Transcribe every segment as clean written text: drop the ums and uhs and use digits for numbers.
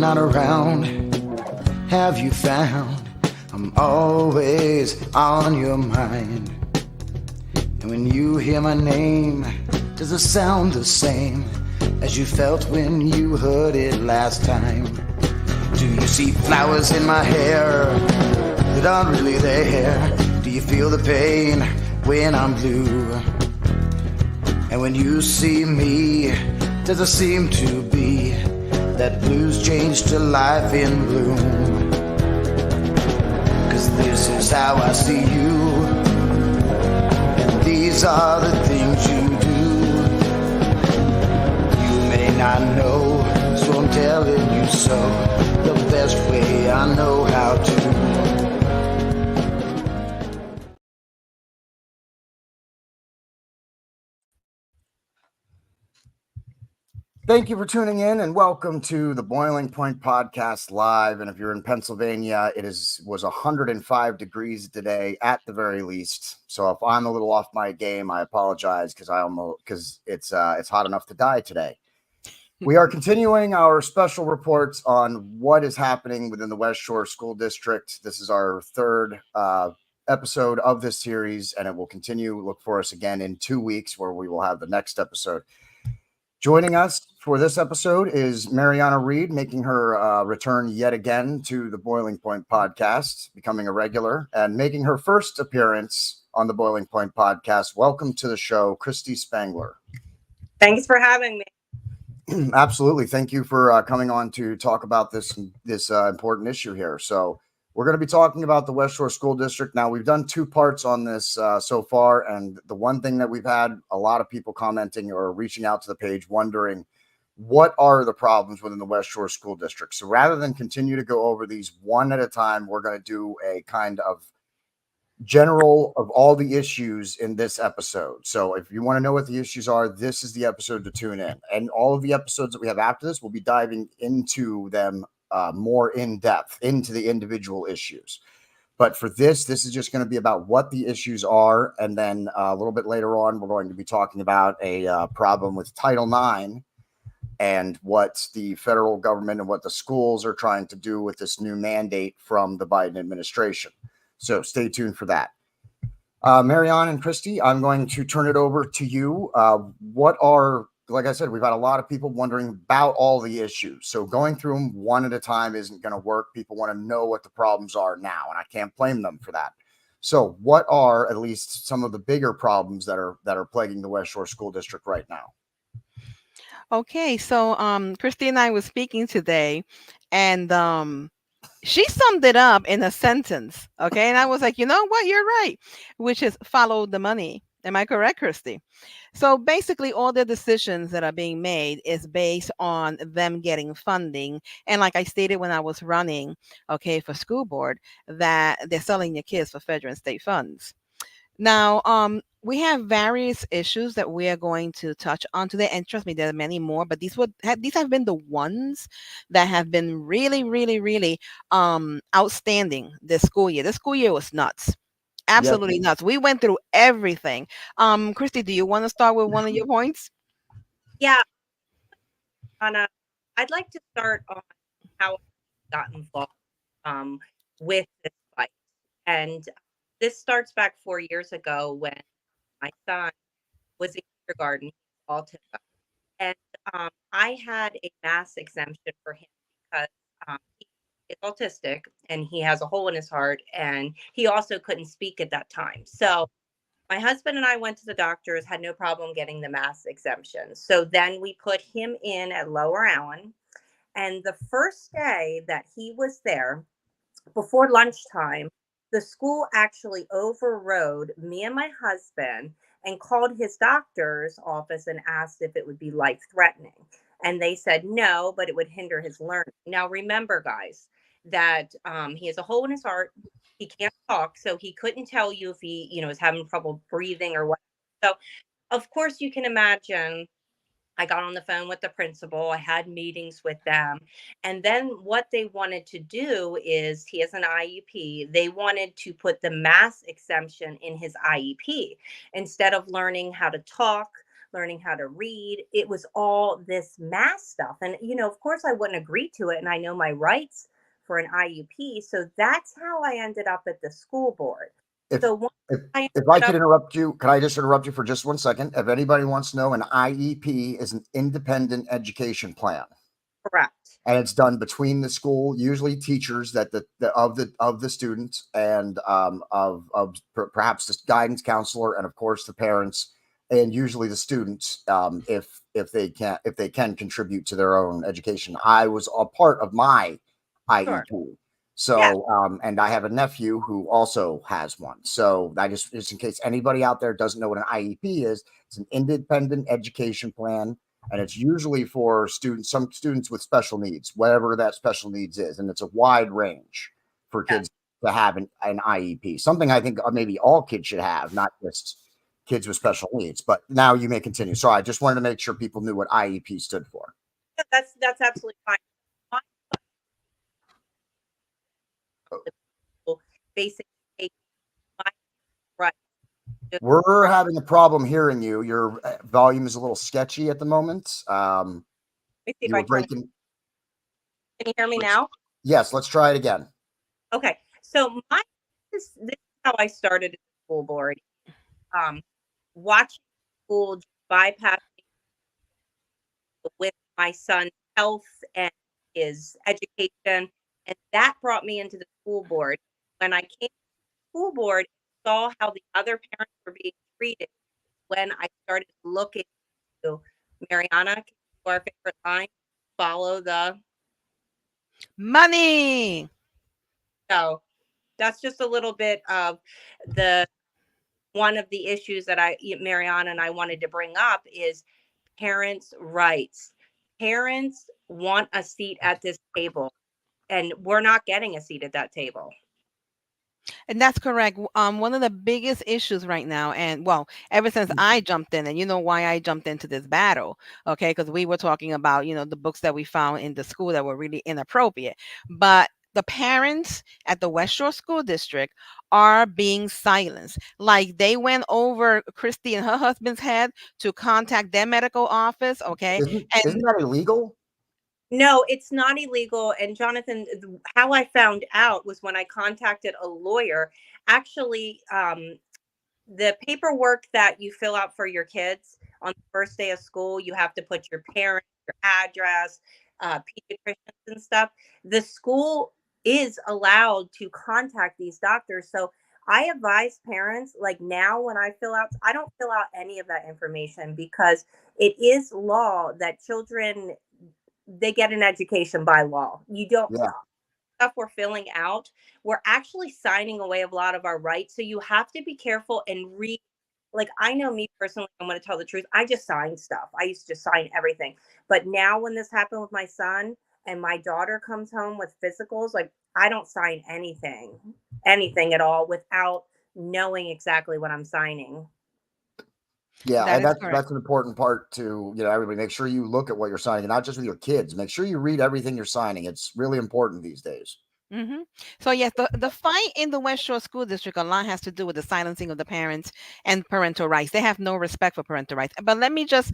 not around, have you found I'm always on your mind? And when you hear my name, does it sound the same as you felt when you heard it last time? Do you see flowers in my hair that aren't really there? Do you feel the pain when I'm blue? And when you see me, does it seem to be that blues change to life in bloom? 'Cause this is how I see you, and these are the things you do. You may not know, so I'm telling you so, the best way I know how to. Thank you for tuning in, and welcome to the Boiling Point Podcast Live. And if you're in Pennsylvania, was 105 degrees today at the very least. So if I'm a little off my game, I apologize because it's hot enough to die today. We are continuing our special reports on what is happening within the West Shore School District. This is our third episode of this series, and it will continue. Look for us again in 2 weeks, where we will have the next episode. Joining us for this episode is Mariana Reed, making her return yet again to the Boiling Point Podcast, becoming a regular and making her first appearance on the Boiling Point Podcast. Welcome to the show, Kristi Spengler. Thanks for having me. Absolutely. Thank you for coming on to talk about this important issue here. So we're going to be talking about the West Shore School District. Now, we've done 2 parts on this so far, and the one thing that we've had a lot of people commenting or reaching out to the page wondering, what are the problems within the West Shore School District? So rather than continue to go over these one at a time, we're going to do a kind of general of all the issues in this episode. So if you want to know what the issues are, this is the episode to tune in. And all of the episodes that we have after this, we'll be diving into them more in depth into the individual issues. But for this is just going to be about what the issues are. And then a little bit later on, we're going to be talking about a problem with Title IX and what the federal government and what the schools are trying to do with this new mandate from the Biden administration. So stay tuned for that. Mariana and Kristi, I'm going to turn it over to you. Like I said, we've had a lot of people wondering about all the issues. So going through them one at a time isn't going to work. People want to know what the problems are now, and I can't blame them for that. So what are at least some of the bigger problems that are plaguing the West Shore School District right now? Okay, so Kristi and I were speaking today, and she summed it up in a sentence. Okay, and I was like, you know what, you're right, which is follow the money. Am I correct, Kristi? So basically, all the decisions that are being made is based on them getting funding. And like I stated when I was running, okay, for school board, that they're selling your kids for federal and state funds. Now, we have various issues that we are going to touch on today, and trust me, there are many more. But these have been the ones that have been really, really, really outstanding this school year. This school year was nuts. Absolutely nuts. We went through everything. Kristi, do you want to start with one of your points? Yeah, Anna, I'd like to start on how I got involved with this fight. And this starts back 4 years ago when my son was in kindergarten, autism, and I had a mass exemption for him because he is autistic and he has a hole in his heart, and he also couldn't speak at that time. So my husband and I went to the doctors, had no problem getting the mass exemption. So then we put him in at Lower Allen. And the first day that he was there, before lunchtime, the school actually overrode me and my husband and called his doctor's office and asked if it would be life threatening. And they said no, but it would hinder his learning. Now, remember, guys, that he has a hole in his heart. He can't talk, so he couldn't tell you if he, was having trouble breathing or what. So, of course, you can imagine I got on the phone with the principal. I had meetings with them. And then what they wanted to do is he has an IEP. They wanted to put the mass exemption in his IEP instead of learning how to talk, learning how to read. It was all this math stuff. And, of course, I wouldn't agree to it. And I know my rights for an IUP. So that's how I ended up at the school board. If, So once if, I if I ended could up, interrupt you, can I just interrupt you for just 1 second? If anybody wants to know, an IEP is an independent education plan. correct. And it's done between the school, usually teachers that of the students, and perhaps the guidance counselor, and of course the parents, and usually the students, if they can contribute to their own education. I was a part of my Sure. IEP, Yeah. so and I have a nephew who also has one. So I just in case anybody out there doesn't know what an IEP is, it's an independent education plan, and it's usually for some students with special needs, whatever that special needs is, and it's a wide range for Yeah. kids to have an IEP. Something I think maybe all kids should have, not just kids with special needs. But now you may continue. Sorry, I just wanted to make sure people knew what IEP stood for. Yeah, that's absolutely fine. My school basically take my rights. We're having a problem hearing you. Your volume is a little sketchy at the moment. Let me see if You I were turn it. breaking. Can you hear me now? Yes, let's try it again. Okay. So this is how I started at the school board. Watching school just bypass with my son's health and his education. And that brought me into the school board. When I came to the school board, saw how the other parents were being treated, when I started looking to Mariana, our favorite line, follow the. Money. So that's just a little bit of one of the issues that Mariana and I wanted to bring up is parents' rights. Parents want a seat at this table, and we're not getting a seat at that table. And that's correct. One of the biggest issues right now, and well, ever since I jumped in, and you know why I jumped into this battle, okay? Because we were talking about, the books that we found in the school that were really inappropriate. But the parents at the West Shore School District are being silenced. Like they went over Kristi and her husband's head to contact their medical office, okay? Isn't that illegal? No, it's not illegal. And Jonathan, how I found out was when I contacted a lawyer. Actually, the paperwork that you fill out for your kids on the first day of school, you have to put your parents, your address, pediatricians and stuff. The school is allowed to contact these doctors. So I advise parents, like now when I don't fill out any of that information, because it is law that children, they get an education by law. You don't. Yeah. Stuff we're filling out, we're actually signing away a lot of our rights. So you have to be careful and read. Like, I know me personally, I'm going to tell the truth. I just signed stuff. I used to just sign everything. But now when this happened with my son and my daughter comes home with physicals, like I don't sign anything at all without knowing exactly what I'm signing. Yeah, That and is correct. that's an important part to, everybody make sure you look at what you're signing, and not just with your kids. Make sure you read everything you're signing. It's really important these days. So yes, the fight in the West Shore School District a lot has to do with the silencing of the parents and parental rights. They have no respect for parental rights. But let me just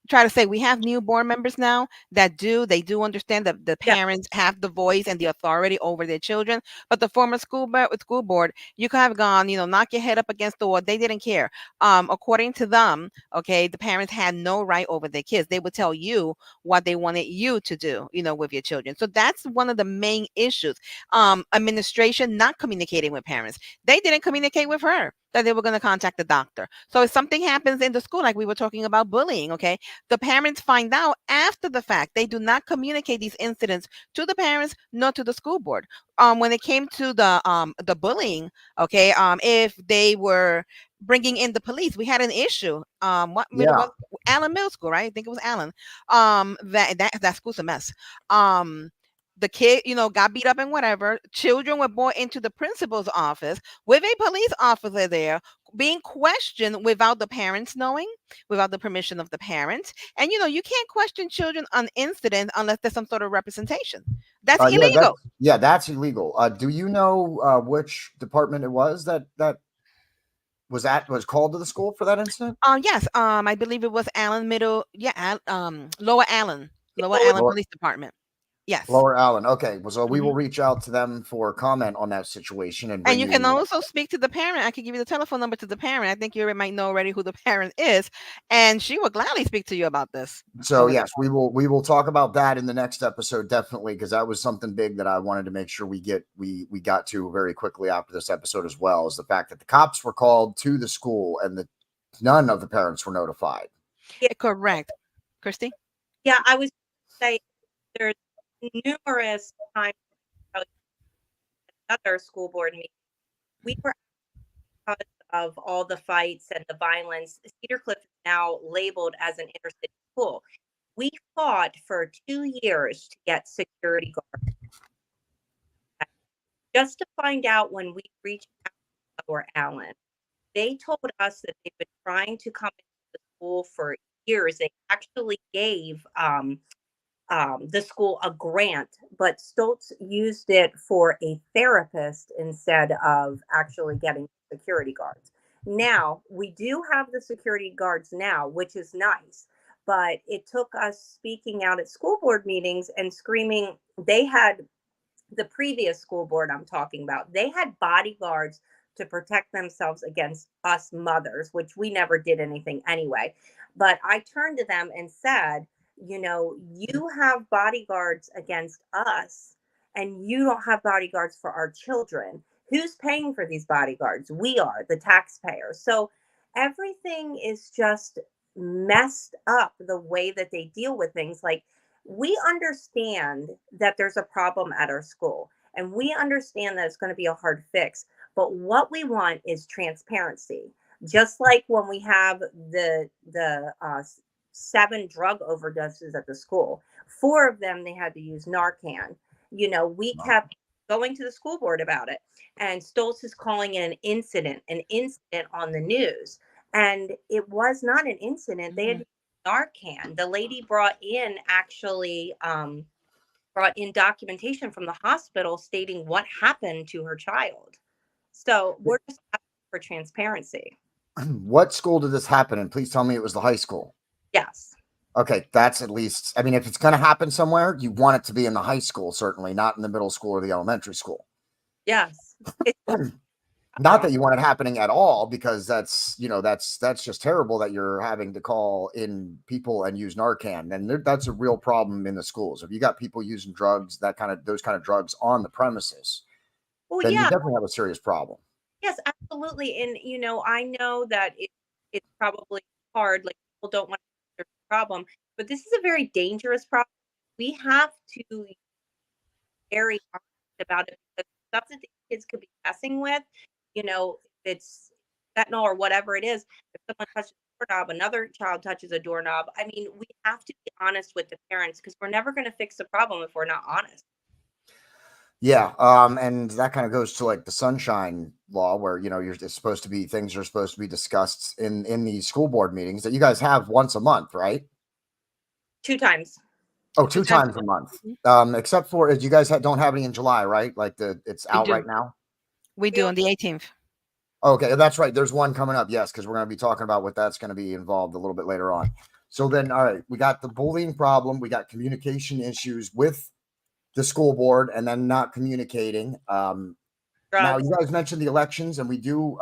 try to say we have new board members now that they do understand that the Yeah. parents have the voice and the authority over their children. But the former school board, you could have gone, knock your head up against the wall. They didn't care. According to them, okay, the parents had no right over their kids. They would tell you what they wanted you to do, with your children. So that's one of the main issues. Administration not communicating with parents. They didn't communicate with her that they were going to contact the doctor. So if something happens in the school, like we were talking about bullying, okay, the parents find out after the fact. They do not communicate these incidents to the parents nor to the school board. When it came to the bullying, okay, if they were bringing in the police, we had an issue. What middle Yeah. was Allen Middle School, right? I think it was Allen. That school's a mess. The kid, got beat up and whatever. Children were brought into the principal's office with a police officer there being questioned without the parents knowing, without the permission of the parents. And you can't question children on incident unless there's some sort of representation. That's illegal. That's illegal. Do you know which department it was that was called to the school for that incident? Yes. I believe it was Allen Middle. Yeah. Lower Allen Lower, Police Department. Yes. Lower Allen. Okay. Well, so we Mhm. will reach out to them for comment on that situation and And bring you can you. also speak to the parent. I can give you the telephone number to the parent. I think you might know already who the parent is, and she will gladly speak to you about this. So over the yes, we will talk about that in the next episode, definitely, because that was something big that I wanted to make sure we got to very quickly after this episode, as well as the fact that the cops were called to the school and that none of the parents were notified. Correct, Kristi. Yeah, I was gonna say there's numerous times at another school board meeting. We were because of all the fights and the violence. Cedar Cliff is now labeled as an inner city school. We fought for 2 years to get security guards, just to find out when we reached out to Lower Allen. They told us that they've been trying to come into the school for years. They actually gave the school a grant, but Stoltz used it for a therapist instead of actually getting security guards. Now, we do have the security guards now, which is nice, but it took us speaking out at school board meetings and screaming. They had the previous school board I'm talking about, they had bodyguards to protect themselves against us mothers, which we never did anything anyway. But I turned to them and said, you have bodyguards against us, and you don't have bodyguards for our children. Who's paying for these bodyguards? We are, the taxpayers. So everything is just messed up the way that they deal with things. Like, we understand that there's a problem at our school, and we understand that it's going to be a hard fix, but what we want is transparency. Just like when we have the 7 drug overdoses at the school, 4 of them they had to use Narcan. We kept going to the school board about it, and Stoltz is calling it an incident on the news, and it was not an incident. They had Narcan. The lady brought in documentation from the hospital stating what happened to her child. So we're just asking for transparency. What school did this happen in? Please tell me it was the high school. Yes. Okay, that's at least, I mean, if it's going to happen somewhere, you want it to be in the high school, certainly not in the middle school or the elementary school. Yes. Not that you want it happening at all, because that's just terrible that you're having to call in people and use Narcan. And that's a real problem in the schools. If you got people using drugs, those kind of drugs on the premises, then you definitely have a serious problem. Yes, absolutely. And I know that it's probably hard. Like, people don't want to there's a problem, but this is a very dangerous problem. We have to be very honest about it, because stuff that the kids could be messing with, if it's fentanyl or whatever it is, if someone touches a doorknob, another child touches a doorknob. I mean, we have to be honest with the parents, because we're never going to fix the problem if we're not honest. Yeah, and that kind of goes to like the sunshine law, where things are supposed to be discussed in these school board meetings that you guys have once a month, right? 2 times. Oh, 2 times a month. Except for you guys don't have any in July, right? Like it's out right now. We do on the 18th. Okay, that's right. There's one coming up, yes, because we're going to be talking about what that's going to be involved a little bit later on. So then, all right, we got the bullying problem, we got communication issues with the school board, and then not communicating. Now, you guys mentioned the elections, and we do,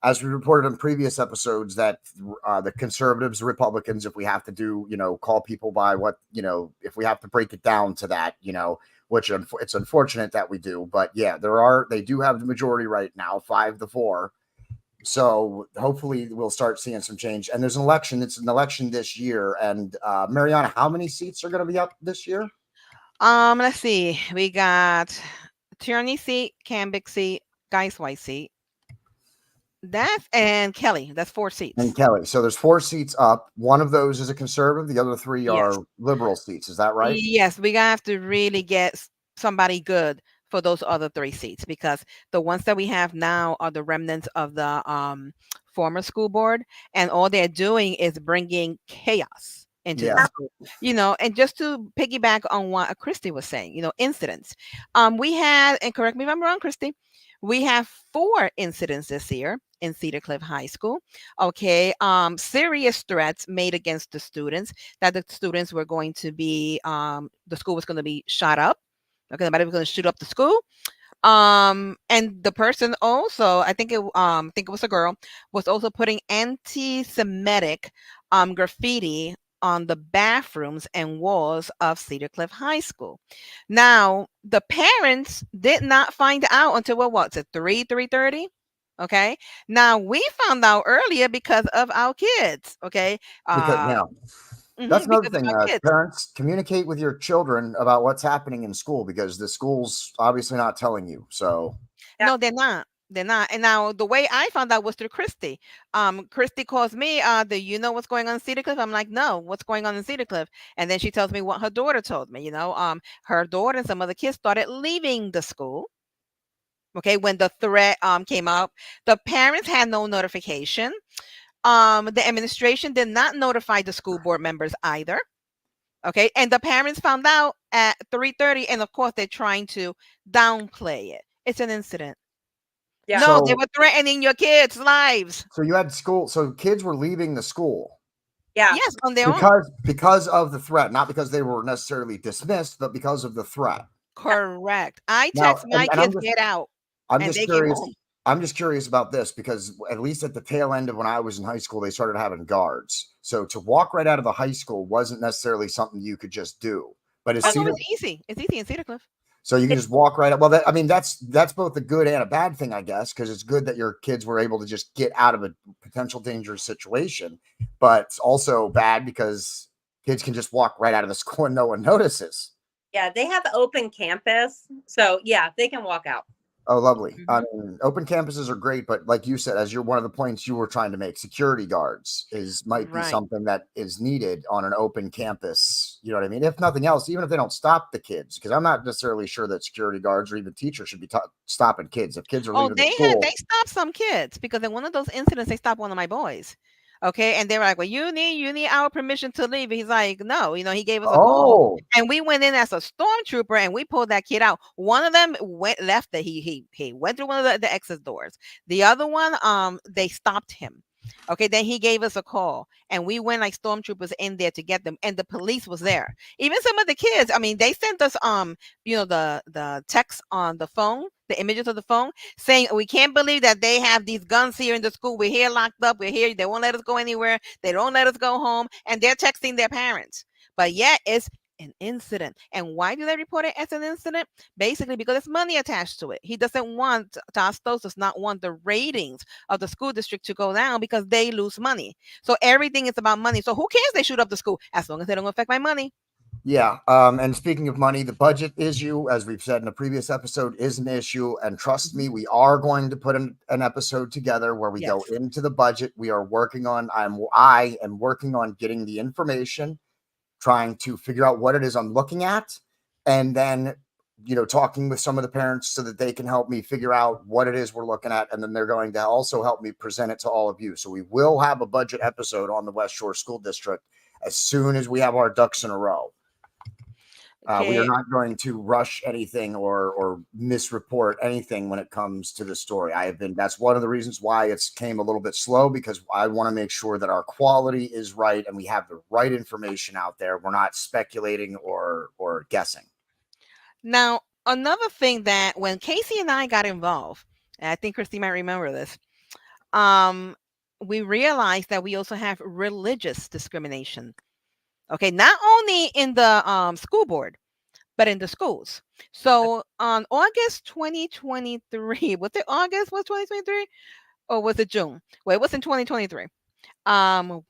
as we reported in previous episodes, that the conservatives, Republicans, if we have to do, call people by what, if we have to break it down to that, which it's unfortunate that we do, but yeah, they do have the majority right now, 5-4. So hopefully we'll start seeing some change. And there's an election. It's an election this year. And Mariana, how many seats are going to be up this year? Let's see. We got Tierney seat, Cambic seat, Geisway seat. And Kelly. That's 4 seats. And Kelly. So there's 4 seats up. One of those is a conservative. The other 3 are liberal seats. Is that right? Yes. We have to really get somebody good for those other 3 seats, because the ones that we have now are the remnants of the former school board, and all they're doing is bringing chaos into the school. And just to piggyback on what Kristi was saying, incidents. We had, and correct me if I'm wrong, Kristi, We have 4 incidents this year in Cedar Cliff High School. Okay, serious threats made against the students, that the students were going to be, the school was going to be shot up. Okay, somebody was going to shoot up the school. And the person also, I think it was a girl, was also putting anti-Semitic graffiti on the bathrooms and walls of Cedar Cliff High School. Now, the parents did not find out until what was it, 3:30? Okay. Now we found out earlier because of our kids. Okay. Because Uh, that's another because of thing. our kids. Parents, communicate with your children about what's happening in school because the school's obviously not telling you. So Yeah. No, they're not. They're not. And now the way I found out was through Kristi. Kristi calls me, do you know what's going on in Cedar Cliff? I'm like, no, what's going on in Cedar Cliff? And then she tells me what her daughter told me. Her daughter and some other kids started leaving the school. Okay, when the threat came up, the parents had no notification. The administration did not notify the school board members either. Okay, and the parents found out at 3:30, and of course they're trying to downplay it. It's an incident. Yeah. No, they So were threatening your kids' lives. so you had school, so kids were leaving the school Yeah. Yes, on their own. because of the threat, not because they were necessarily dismissed, but because of the threat. Correct. I Now, text my and kids, get out, I'm and just they came curious. home. I'm just curious about this because at least at the tail end of when I was in high school, they started having guards. So to walk right out of the high school wasn't necessarily something you could just do. But as Oh, no, Cedar, it's easy. It's easy in Cedar Cliff. so you can It- just walk right up. Well, I mean, that's both a good and a bad thing, I guess, because it's good that your kids were able to just get out of a potential dangerous situation. But it's also bad because kids can just walk right out of the school and no one notices. Yeah, they have open campus. So yeah, they can walk out. Oh, lovely. I Mhm. mean, open campuses are great, but like you said, as you're one of the points you were trying to make, security guards might be Right. something that is needed on an open campus. You know what I mean? If nothing else, even if they don't stop the kids, because I'm not necessarily sure that security guards or even teachers should be stopping kids. If kids are Oh, leaving the they school, stopped some kids because in one of those incidents they stopped one of my boys. Okay, and they were like, "Well, you need our permission to leave." He's like, "No," he gave us a call, oh, and we went in as a stormtrooper, and we pulled that kid out. One of them went left. That he went through one of the exit doors. The other one, they stopped him. Okay, then he gave us a call, and we went like stormtroopers in there to get them, and the police was there. Even some of the kids, I mean, they sent us the text on the phone, the images of the phone, saying we can't believe that they have these guns here in the school. We're here locked up. We're here. They won't let us go anywhere. They don't let us go home, and they're texting their parents. But yet it's an incident. And why do they report it as an incident? Basically, because there's money attached to it. He doesn't want, Tostos does not want the ratings of the school district to go down because they lose money. So everything is about money. So who cares they shoot up the school as long as they don't affect my money? yeah. And speaking of money, the budget issue, as we've said in a previous episode, is an issue. And trust me, we are going to put an episode together where we go Yes. into the budget. We are working on. I am working on getting the information, trying to figure out what it is I'm looking at, and then talking with some of the parents so that they can help me figure out what it is we're looking at, and then they're going to also help me present it to all of you. So we will have a budget episode on the West Shore School District as soon as we have our ducks in a row. We are Okay. not going to rush anything or misreport anything when it comes to the story. That's one of the reasons why it's came a little bit slow, because I want to make sure that our quality is right and we have the right information out there. We're not speculating or guessing. Now, another thing that when Casey and I got involved, and I think Christy might remember this, um, we realized that we also have religious discrimination. Okay, not only in the school board, but in the schools. So on August 2023, was it August was 2023 or was it June? Well, it was in 2023. Um,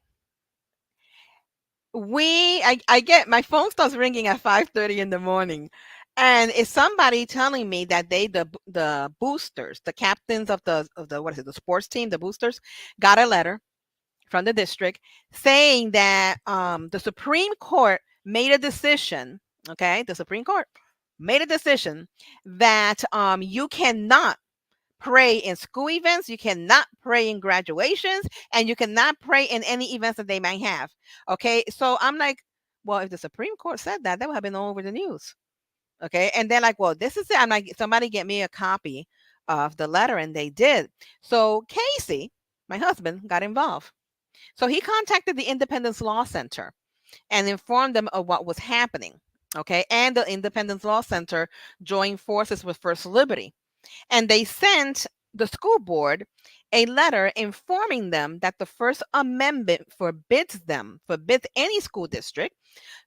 I get my phone starts ringing at 5:30 in the morning, and it's somebody telling me that the boosters, the captains of the what is it, the sports team, the boosters, got a letter from the district saying that the Supreme Court made a decision. Okay, the Supreme Court made a decision that you cannot pray in school events, you cannot pray in graduations, and you cannot pray in any events that they might have. Okay, so I'm like, well, if the Supreme Court said that, that would have been all over the news. Okay, and they're like, well, this is it. I'm like, somebody get me a copy of the letter, and they did. So Casey, my husband, got involved. So he contacted the Independence Law Center and informed them of what was happening. Okay. And the Independence Law Center joined forces with First Liberty. And they sent the school board a letter informing them that the First Amendment forbids any school district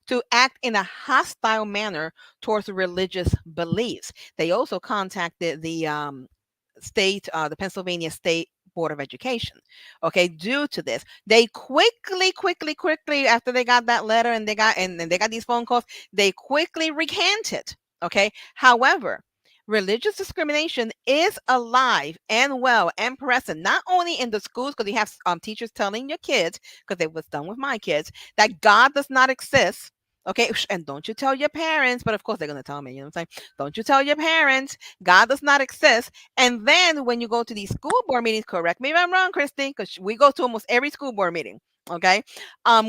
to act in a hostile manner towards religious beliefs. They also contacted the the Pennsylvania State Board of Education. Okay, due to this, they quickly after they got that letter and they got these phone calls, they quickly recanted. Okay, however, religious discrimination is alive and well and present not only in the schools, because you have teachers telling your kids, because it was done with my kids, that God does not exist. Okay, and don't you tell your parents, but of course they're going to tell me, you know what I'm saying? Don't you tell your parents, God does not exist. And then when you go to these school board meetings, correct me if I'm wrong, Kristi, because we go to almost every school board meeting. Okay,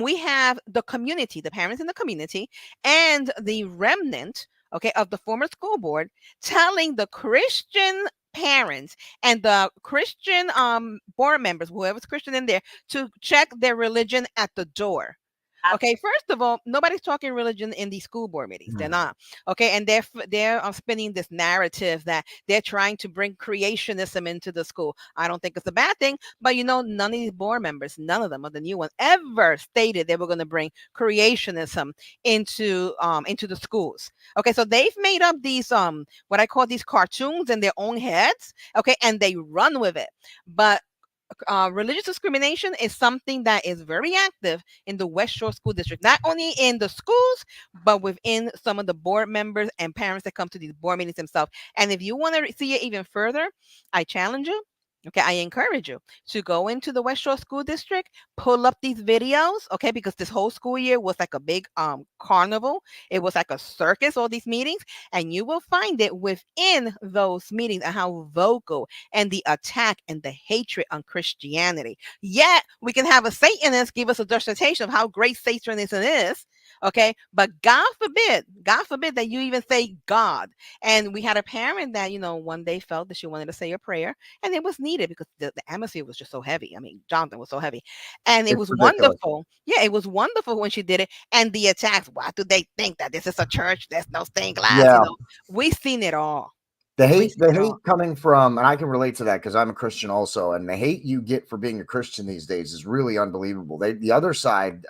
we have the community, the parents in the community, and the remnant, okay, of the former school board telling the Christian parents and the Christian board members, whoever's Christian in there, to check their religion at the door. Okay, first of all, nobody's talking religion in these school board meetings. They're not. Okay, and they're spinning this narrative that they're trying to bring creationism into the school. I don't think it's a bad thing, but none of these board members, none of them, of the new ones, ever stated they were going to bring creationism into the schools. Okay, so they've made up these what I call these cartoons in their own heads. Okay, and they run with it, but religious discrimination is something that is very active in the West Shore School District, not only in the schools, but within some of the board members and parents that come to these board meetings themselves. And if you want to see it even further, I challenge you. Okay, I encourage you to go into the West Shore School District, pull up these videos, okay, because this whole school year was like a big carnival. It was like a circus, all these meetings, and you will find it within those meetings and how vocal and the attack and the hatred on Christianity. Yet we can have a Satanist give us a dissertation of how great Satanism is. Okay, but God forbid that you even say God. And we had a parent that, one day felt that she wanted to say a prayer, and it was needed because the atmosphere was just so heavy. I mean, Jonathan was so heavy, and it It's was ridiculous. wonderful. Yeah, it was wonderful when she did it. And the attacks, why do they think that this is a church? There's no stained glass. Yeah. We've seen it all. The We've hate, seen the it hate all. coming from, and I can relate to that because I'm a Christian also, and the hate you get for being a Christian these days is really unbelievable. The other side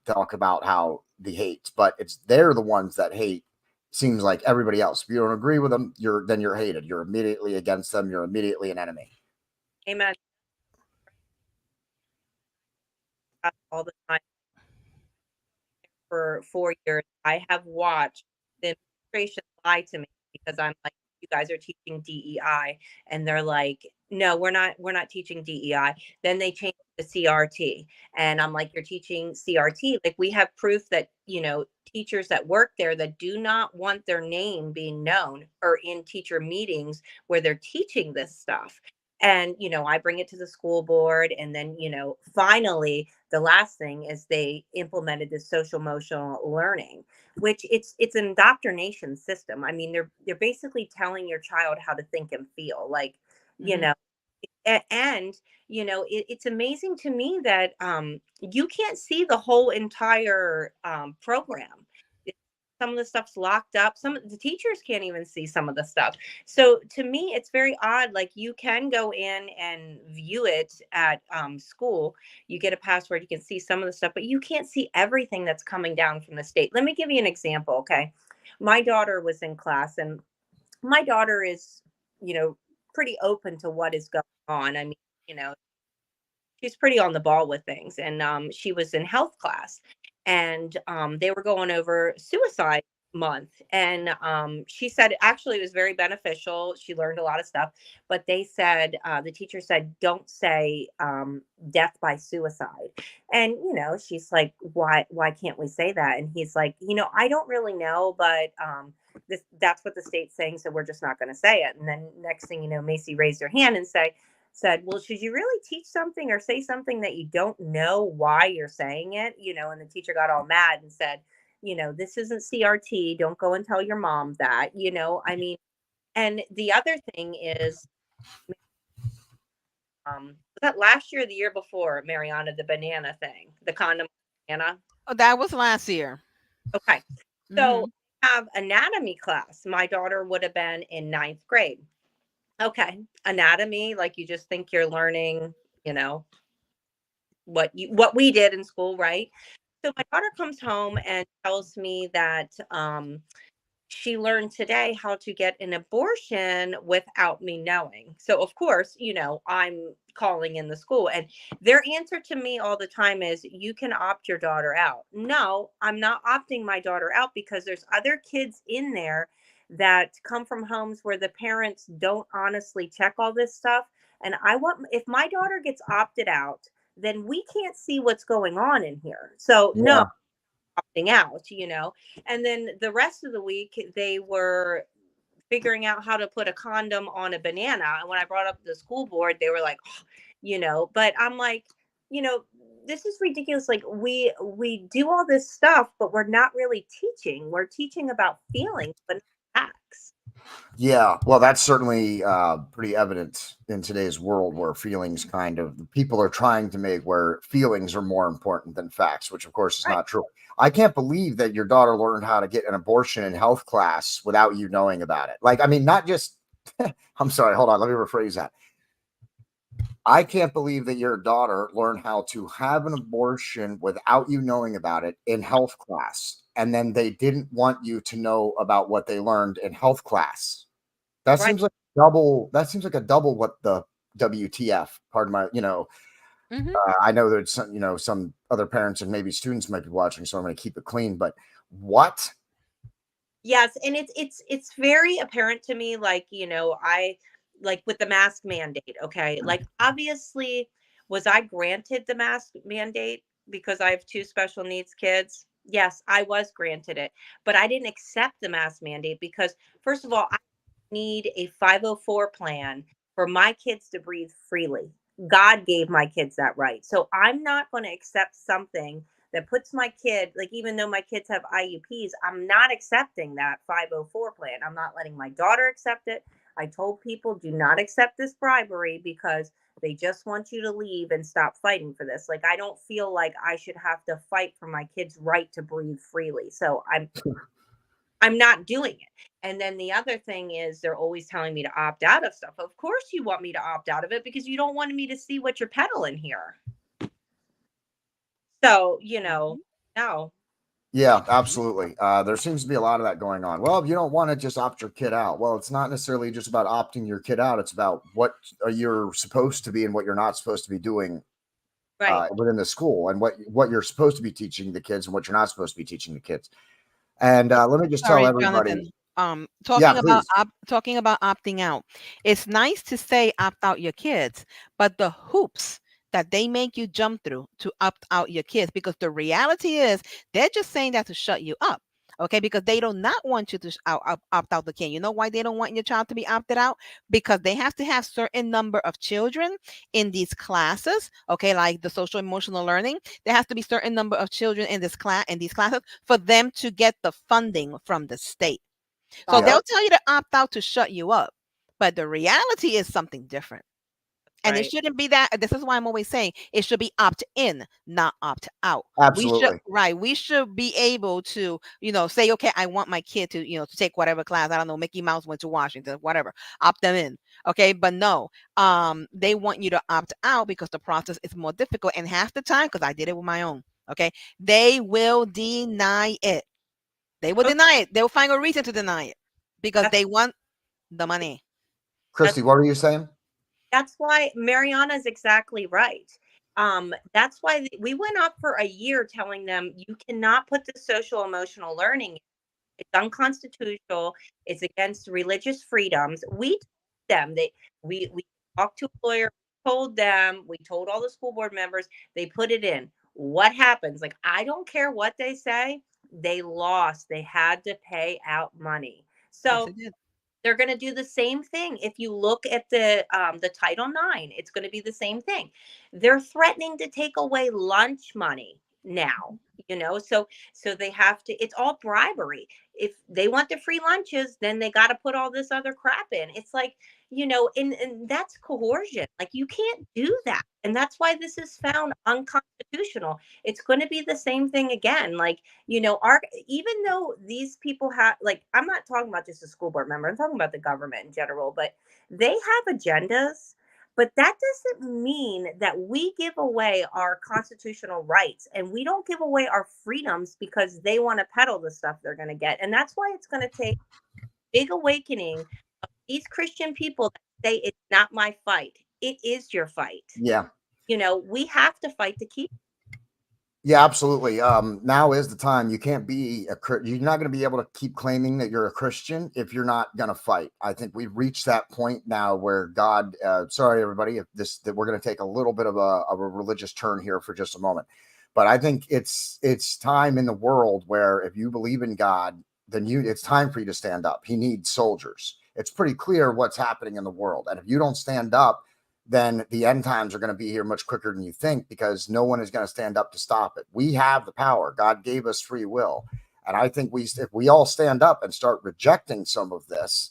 talk about how the hate, but they're the ones that hate. Seems like everybody else. If you don't agree with them, you're hated. You're immediately against them. You're immediately an enemy. Amen. All the time for 4 years, I have watched the administration lie to me because I'm like, you guys are teaching DEI, and they're like, no, we're not teaching DEI. Then they change the CRT, and I'm like, you're teaching CRT. Like, we have proof that teachers that work there that do not want their name being known are in teacher meetings where they're teaching this stuff. And I bring it to the school board, and then finally the last thing is they implemented this social emotional learning, which it's an indoctrination system. I mean, they're basically telling your child how to think and feel, like, you Mhm. know and it's amazing to me that you can't see the whole entire program. Some of the stuff's locked up. Some of the teachers can't even see some of the stuff. So to me, it's very odd. Like, you can go in and view it at school. You get a password, you can see some of the stuff, but you can't see everything that's coming down from the state. Let me give you an example. Okay, my daughter was in class, and my daughter is, pretty open to what is going on. I mean, you know, she's pretty on the ball with things. And she was in health class, and they were going over suicide month. And she said actually it was very beneficial. She learned a lot of stuff, but they said, the teacher said, don't say death by suicide. And she's like, why can't we say that? And he's like, I don't really know, but that's what the state's saying, so we're just not going to say it. And then next thing you know, Macy raised her hand and said, well, should you really teach something or say something that you don't know why you're saying it? And the teacher got all mad and said, this isn't CRT. Don't go and tell your mom that. I mean, and the other thing is, Was that last year or the year before, Mariana, the banana thing, the condom banana? Oh, that was last year. Okay. So Hmm. have anatomy class. My daughter would have been in ninth grade. Okay. Anatomy, like you just think you're learning, you know, what we did in school, right? So my daughter comes home and tells me that she learned today how to get an abortion without me knowing. So, of course, I'm calling in the school, and their answer to me all the time is, you can opt your daughter out. No, I'm not opting my daughter out because there's other kids in there that come from homes where the parents don't honestly check all this stuff. And if my daughter gets opted out, then we can't see what's going on in here. So, no, Yeah. opting out. And then the rest of the week, they were figuring out how to put a condom on a banana. And when I brought up the school board, they were like, but I'm like, you know, this is ridiculous. Like we do all this stuff, but we're not really teaching. We're teaching about feelings, but not facts. Yeah, well, that's certainly pretty evident in today's world where feelings people are trying to make where feelings are more important than facts, which of course is Right. not true. I can't believe that your daughter learned how to get an abortion in health class without you knowing about it. Like, I mean, not just, I'm sorry, hold on, let me rephrase that. I can't believe that your daughter learned how to have an abortion without you knowing about it in health class. And then they didn't want you to know about what they learned in health class. That Right. seems like double. That seems like a double what the WTF. Pardon my, Hmm. I know there's some other parents and maybe students might be watching, so I'm going to keep it clean. But what? Yes, and it's very apparent to me, like, I like with the mask mandate, okay? Like obviously, was I granted the mask mandate because I have two special needs kids? Yes, I was granted it, but I didn't accept the mask mandate because first of all, I need a 504 plan for my kids to breathe freely. God gave my kids that right. So I'm not going to accept something that puts my kid, like, even though my kids have IUPs, I'm not accepting that 504 plan. I'm not letting my daughter accept it. I told people, do not accept this bribery because they just want you to leave and stop fighting for this. Like, I don't feel like I should have to fight for my kids' right to breathe freely. So I'm not doing it. And then the other thing is they're always telling me to opt out of stuff. Of course you want me to opt out of it because you don't want me to see what you're peddling here. So, no. Yeah, absolutely. There seems to be a lot of that going on. Well, if you don't want to just opt your kid out. Well, it's not necessarily just about opting your kid out. It's about what you're supposed to be and what you're not supposed to be doing Right. within the school, and what you're supposed to be teaching the kids and what you're not supposed to be teaching the kids. And let me just tell Sorry, everybody. Jonathan. Yeah, Talking about opting out. It's nice to say opt out your kids, but the hoops that they make you jump through to opt out your kids, because the reality is they're just saying that to shut you up. Okay, because they do not want you to opt out the kid. You know why they don't want your child to be opted out? Because they have to have certain number of children in these classes. Okay, like the social emotional learning, there has to be certain number of children in these classes for them to get the funding from the state. So Yeah, they'll tell you to opt out to shut you up, but the reality is something different. And it Right. shouldn't be that. This is why I'm always saying it should be opt in, not opt out. We should, absolutely. right. We should be able to, say, okay, I want my kid to, to take whatever class. I don't know, Mickey Mouse went to Washington, whatever. Opt them in. Okay. But no, they want you to opt out because the process is more difficult. And half the time, because I did it with my own, okay, they will deny it. They will Okay. deny it. They'll find a reason to deny it because That's they want the money. Kristi, what were you saying? that's why Mariana is exactly right. That's why we went up for a year telling them you cannot put the social emotional learning. It's unconstitutional. It's against religious freedoms. We told them that we talked to a lawyer, told them, we told all the school board members, they put it in. What happens? Like, I don't care what they say. They lost. They had to pay out money. Yes, So it did. they're going to do the same thing. If you look at the Title IX, it's going to be the same thing. They're threatening to take away lunch money now. So they have to, it's all bribery. If they want the free lunches, then they got to put all this other crap in. It's like, and that's coercion. Like, you can't do that. And that's why this is found unconstitutional. It's going to be the same thing again. Like, our, even though these people have, like, I'm not talking about just a school board member, I'm talking about the government in general, but they have agendas. But that doesn't mean that we give away our constitutional rights, and we don't give away our freedoms because they want to peddle the stuff they're going to get. And that's why it's going to take big awakening of these Christian people that say it's not my fight. It is your fight. Yeah. We have to fight to keep. Yeah, absolutely. Now is the time. You can't be you're not going to be able to keep claiming that you're a Christian if you're not going to fight. I think we've reached that point now where God, sorry, everybody, if that we're going to take a little bit of a religious turn here for just a moment, but I think it's time in the world where if you believe in God, then it's time for you to stand up. He needs soldiers. It's pretty clear what's happening in the world. And if you don't stand up, then the end times are going to be here much quicker than you think, because no one is going to stand up to stop it. We have the power. God gave us free will. And I think if we all stand up and start rejecting some of this,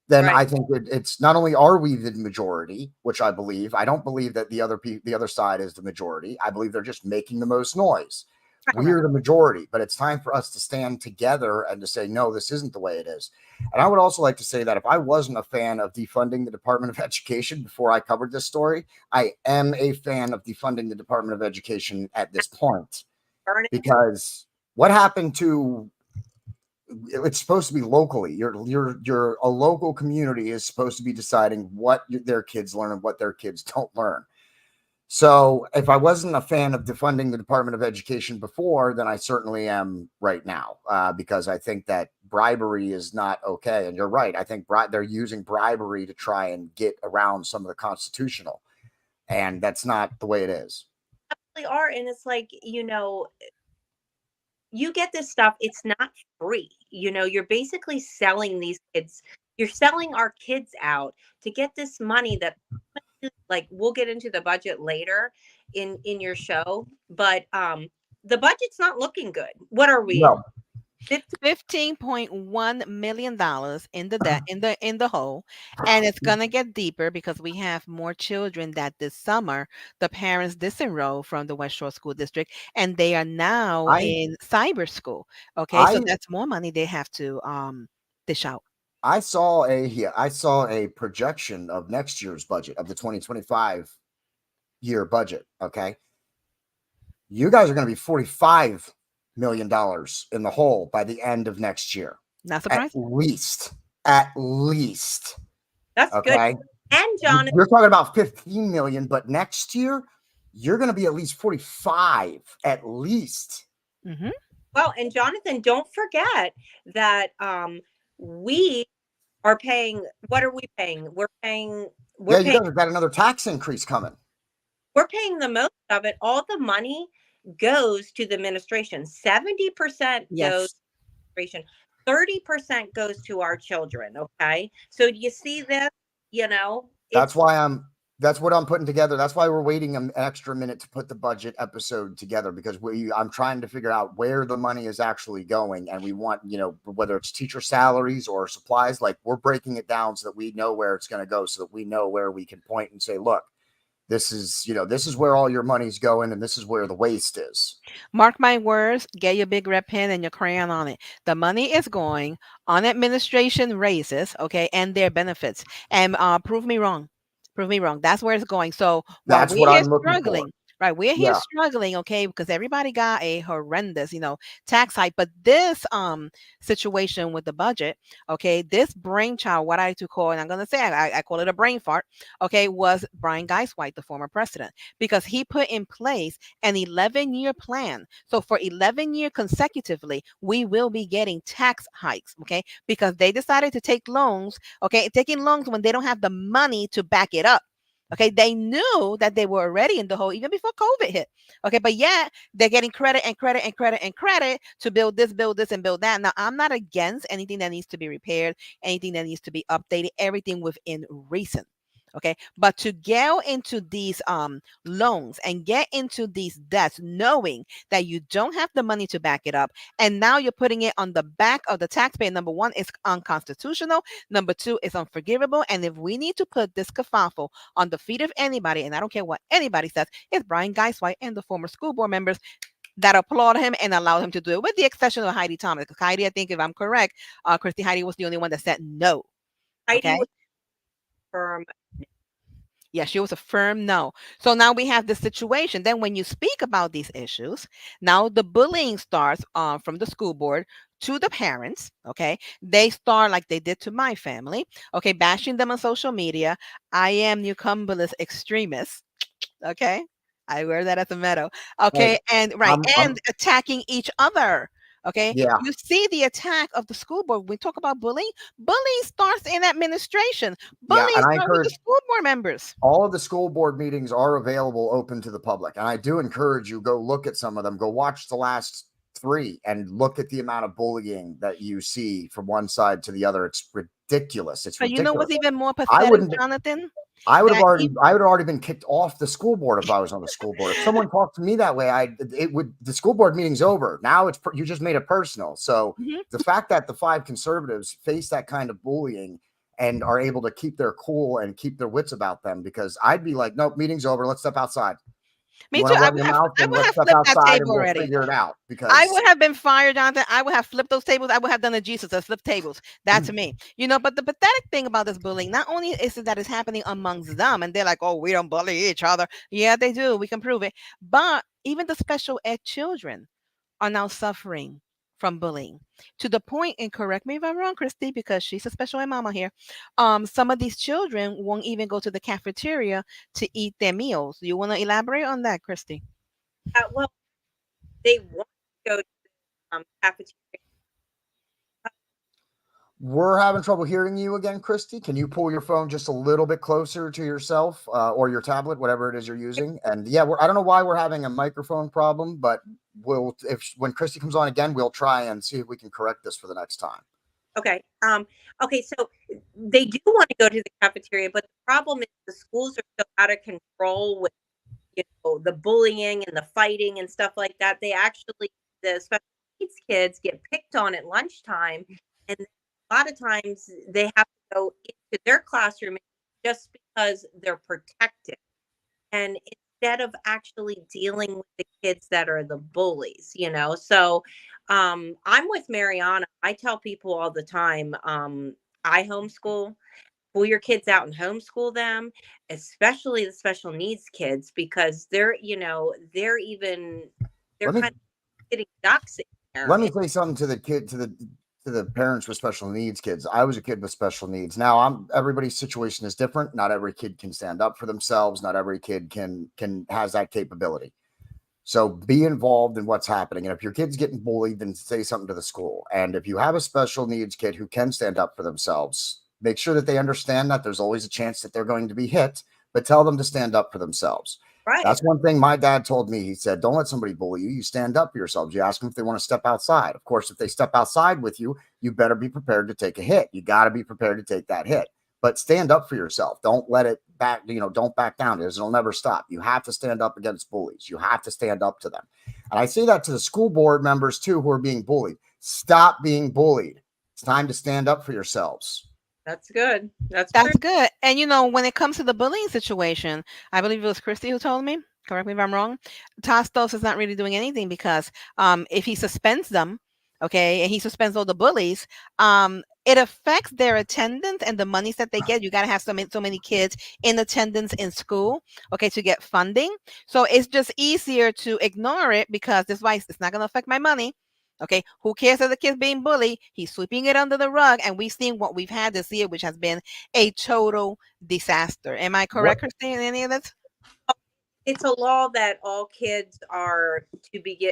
then Right. I think it's not only are we the majority, which I believe. I don't believe that the other side is the majority. I believe they're just making the most noise. We're the majority, but it's time for us to stand together and to say, no, this isn't the way it is. And I would also like to say that if I wasn't a fan of defunding the Department of Education before I covered this story, I am a fan of defunding the Department of Education at this point. Because what happened to, it's supposed to be locally. You're a local community is supposed to be deciding what their kids learn and what their kids don't learn. So if I wasn't a fan of defunding the Department of Education before, then I certainly am right now, because I think that bribery is not okay. And you're right. I think they're using bribery to try and get around some of the constitutional. And that's not the way it is. They are. And it's like, you get this stuff. It's not free. You're basically selling these kids. You're selling our kids out to get this money that, like, we'll get into the budget later in your show, but the budget's not looking good. What are we? No. $15.1 million in the debt in the hole, and it's gonna get deeper because we have more children that this summer the parents disenroll from the West Shore School District, and they are now in cyber school. Okay, so that's more money they have to dish out. I saw a projection of next year's budget, of the 2025 year budget. Okay, you guys are going to be $45 million in the hole by the end of next year. Not surprising. At least. That's okay. Good. And John, you're talking about 15 million, but next year you're going to be at least 45, at least. Mm-hmm. Well, and Jonathan, don't forget that we are paying. What are we paying? We're paying. You guys have got another tax increase coming. We're paying the most of it. All the money goes to the administration. 70% goes to the administration. 30% goes to our children. Okay. So do you see this? That's what I'm putting together. That's why we're waiting an extra minute to put the budget episode together, because I'm trying to figure out where the money is actually going. And we want, whether it's teacher salaries or supplies, like, we're breaking it down so that we know where it's going to go, so that we know where we can point and say, look, this is where all your money's going, and this is where the waste is. Mark my words, get your big red pen and your crayon on it. The money is going on administration raises, okay, and their benefits. And prove me wrong. That's where it's going. So that's what I'm looking for. Right, we're here struggling, okay, because everybody got a horrendous, tax hike. But this situation with the budget, okay, this brainchild, what I like to call, and I'm gonna say I call it a brain fart, okay, was Brian Geiswhite, the former president, because he put in place an 11-year plan. So for 11 years consecutively, we will be getting tax hikes, okay, because they decided to take loans, okay, taking loans when they don't have the money to back it up. Okay, they knew that they were already in the hole even before COVID hit. Okay, but yet they're getting credit to build this, and build that. Now, I'm not against anything that needs to be repaired, anything that needs to be updated, everything within reason. Okay, but to go into these loans and get into these debts knowing that you don't have the money to back it up, and now you're putting it on the back of the taxpayer, number one, is unconstitutional. Number two, is unforgivable. And if we need to put this kerfuffle on the feet of anybody, and I don't care what anybody says, it's Brian Geiswhite and the former school board members that applaud him and allow him to do it, with the exception of Heidi Thomas. Because Heidi, I think if I'm correct, Kristi, Heidi was the only one that said no. Heidi Okay. was firm. Yeah, she was a firm no. So now we have this situation. Then when you speak about these issues, now the bullying starts from the school board to the parents. Okay. They start like they did to my family. Okay. Bashing them on social media. I am Newcumberland's extremist. Okay. I wear that as a motto. Okay. Hey, And right. I'm And attacking each other. Okay. yeah, You see the attack of the school board. When we talk about bullying, bullying starts in administration. yeah, Bullying and I starts with the encourage school board members. all of the school board meetings are available open to the public. And I do encourage you, go look at some of them, go watch the last three and look at the amount of bullying that you see from one side to the other. It's ridiculous. It's But you know what's ridiculous. even more I pathetic, wouldn't Jonathan? I would have That already I would have already been kicked off the school board if I was on the school board. If someone talked to me that way, the school board meeting's over. Now you just made it personal. So Mhm. the fact that the five conservatives face that kind of bullying and are able to keep their cool and keep their wits about them, because I'd be like, nope, meeting's over. Let's step outside. You Me want too. to run your mouth, I then would let's have step flipped that outside and table we'll already. figure it out. I Because would have been fired, Jonathan. I would have flipped those tables. I would have done a Jesus and flipped tables. That's me. You know, but the pathetic thing about this bullying, not only is it that it's happening amongst them, and they're like, oh, we don't bully each other. Yeah, they do. We can prove it. But even the special ed children are now suffering from bullying, to the point, and correct me if I'm wrong, Kristi, because she's a special ed mama here. Some of these children won't even go to the cafeteria to eat their meals. You want to elaborate on that, Kristi? Well, they want to go to the cafeteria. we're having trouble hearing you again, Kristi. Can you pull your phone just a little bit closer to yourself or your tablet, whatever it is you're using? And yeah, I don't know why we're having a microphone problem, but when Kristi comes on again, we'll try and see if we can correct this for the next time. Okay. Okay. So they do want to go to the cafeteria, but the problem is the schools are so out of control with, the bullying and the fighting and stuff like that. The special needs kids get picked on at lunchtime, and a lot of times they have to go into their classroom just because they're protected. And instead of actually dealing with the kids that are the bullies. So I'm with Mariana. I tell people all the time, I homeschool. Pull your kids out and homeschool them, especially the special needs kids, because they're Let me kind of getting ducks in there. let me say something to the kid to the parents with special needs kids. I was a kid with special needs. Now everybody's situation is different. Not every kid can stand up for themselves. Not every kid can has that capability. So be involved in what's happening. And if your kid's getting bullied, then say something to the school. And if you have a special needs kid who can stand up for themselves, make sure that they understand that there's always a chance that they're going to be hit, but tell them to stand up for themselves. Right. That's one thing my dad told me. He said, don't let somebody bully you. You stand up for yourselves. You ask them if they want to step outside. Of course, if they step outside with you, you better be prepared to take a hit. You got to be prepared to take that hit. But stand up for yourself. Don't let it back, don't back down. It'll never stop. You have to stand up against bullies. You have to stand up to them. And I say that to the school board members too, who are being bullied. Stop being bullied. It's time to stand up for yourselves. That's good. That's good. And when it comes to the bullying situation, I believe it was Kristi who told me, correct me if I'm wrong, Tostos is not really doing anything, because if he suspends them, okay, and he suspends all the bullies, it affects their attendance and the monies that they get. You got to have so many kids in attendance in school, okay, to get funding. So it's just easier to ignore it, because this why it's not going to affect my money. Okay, who cares if the kid's being bullied? He's sweeping it under the rug, and we've seen what we've had this year, which has been a total disaster. Am I correct, Kristi, in any of this? It's a law that all kids are to be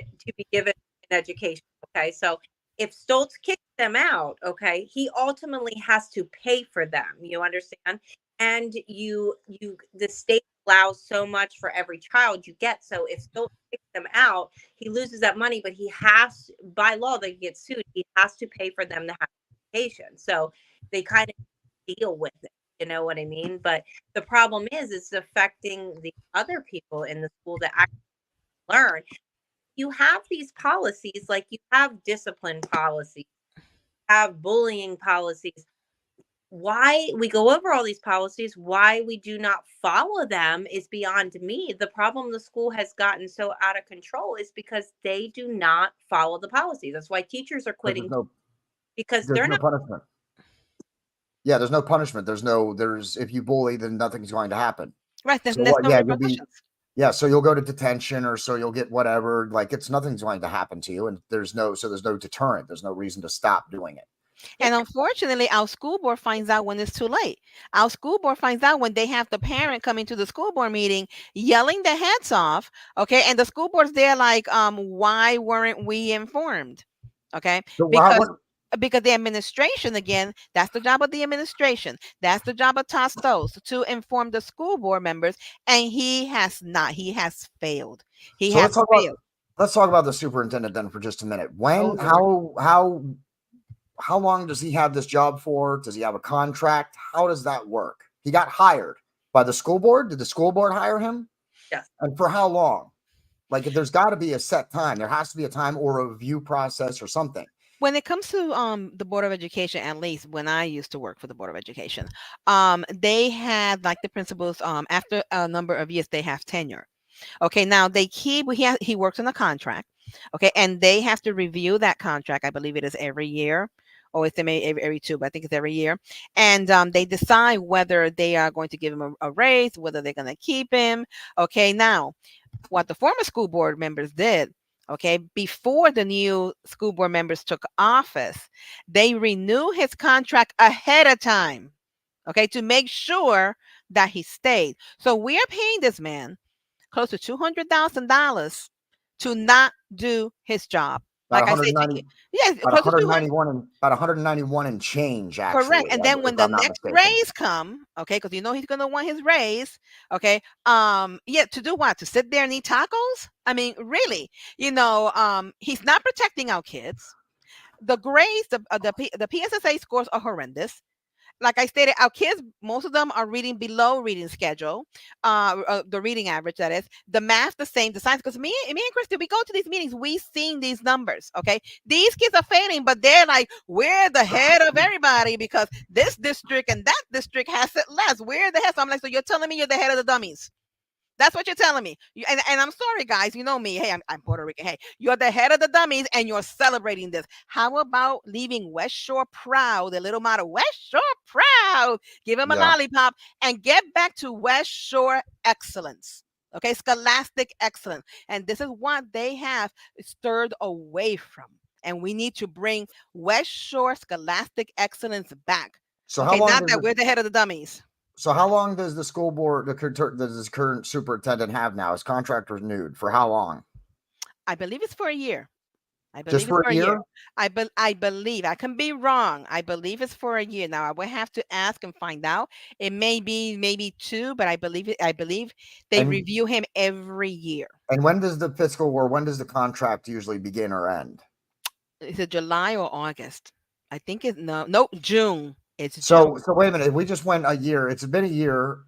given an education. Okay, so if Stoltz kicks them out, okay, he ultimately has to pay for them. You understand? And the state allows so much for every child you get. So if Stoltz kicks them out, he loses that money, but he has, by law, they get sued. He has to pay for them to have education. So they kind of deal with it. You know what I mean? But the problem is it's affecting the other people in the school that actually learn. You have these policies, like you have discipline policies, have bullying policies. Why we go over all these policies, why we do not follow them is beyond me. The problem the school has gotten so out of control is because they do not follow the policies. That's why teachers are But quitting, because there's they're no not. punishment. Yeah, there's no punishment. There's if you bully, then nothing's going to happen. Right. There's So no what? Yeah, you'll be. repercussions. Yeah, so you'll go to detention, or so you'll get whatever. Like nothing's going to happen to you, and there's no deterrent. There's no reason to stop doing it. And unfortunately, our school board finds out when it's too late. Our school board finds out when they have the parent coming to the school board meeting yelling their heads off. Okay. And the school board's there like, why weren't we informed? Okay. So Because the administration, again, that's the job of the administration. That's the job of Tostos to inform the school board members. And he has not. He has failed. He so has failed. let's talk about the superintendent then for just a minute. When how long does he have this job for? Does he have a contract? How does that work? He got hired by the school board. Did the school board hire him? Yes. And for how long? Like, there's got to be a set time. There has to be a time or a review process or something. When it comes to the Board of Education, at least when I used to work for the Board of Education, they had, like, the principals, after a number of years, they have tenure. Okay, now he works on a contract. Okay, and they have to review that contract. I believe it is every year, or it's every two, but I think it's every year. And they decide whether they are going to give him a raise, whether they're going to keep him. Okay, now what the former school board members did, okay, before the new school board members took office, they renew his contract ahead of time, okay, to make sure that he stayed. So we are paying this man close to $200,000 to not do his job. About Like I said, yes, about close to 191 and about 191 and change, actually. correct. And then when if the I'm not next mistaken. raise come, okay, because you know he's gonna want his raise, okay. Yeah, to do what? To sit there and eat tacos? I mean, really, he's not protecting our kids. The grades, the PSSA scores are horrendous. Like I stated, our kids, most of them are reading below reading schedule, the reading average, that is. The math, the same, the science, because me and Kristi, we go to these meetings, we've seen these numbers, okay? These kids are failing, but they're like, we're the head of everybody because this district and that district has it less. We're the head. So I'm like, so you're telling me you're the head of the dummies? That's what you're telling me. And I'm sorry, guys. You know me. Hey, I'm Puerto Rican. Hey, you're the head of the dummies and you're celebrating this. How about leaving West Shore proud, the little motto, West Shore proud? Give him a lollipop and get back to West Shore excellence. Okay, scholastic excellence. And this is what they have stirred away from. And we need to bring West Shore scholastic excellence back. So okay, how long not that we're the head of the dummies. So how long does the school board, does this current superintendent have now? His contract renewed for how long? I believe it's for a year. Just for a year? I believe. I can be wrong. I believe it's for a year. Now I will have to ask and find out. It may be maybe 2, but I believe they review him every year. And when does the contract usually begin or end? Is it July or August? I think it's June. It's so wait a minute. We just went a year. It's been a year.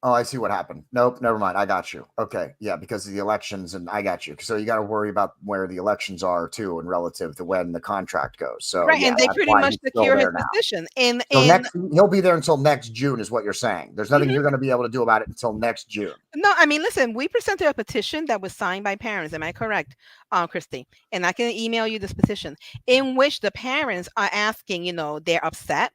Oh, I see what happened. Nope, never mind. I got you. Okay, yeah, because of the elections, and I got you. So you got to worry about where the elections are too, and relative to when the contract goes. So right, and they pretty much secure his position. He'll be there until next June, is what you're saying. There's nothing you're going to be able to do about it until next June. No, I mean, listen, we presented a petition that was signed by parents. Am I correct, Kristi? And I can email you this petition in which the parents are asking. They're upset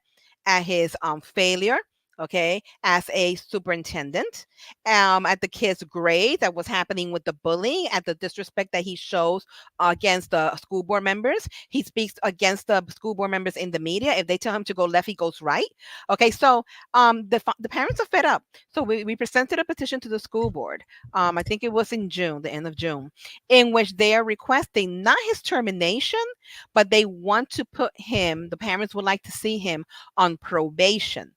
at his failure. Okay, as a superintendent, at the kids' grade that was happening with the bullying, at the disrespect that he shows against the school board members. He speaks against the school board members in the media. If they tell him to go left, he goes right. Okay, so the parents are fed up. So we presented a petition to the school board. I think it was in June, the end of June, in which they are requesting not his termination, but they want to put him. The parents would like to see him on probation.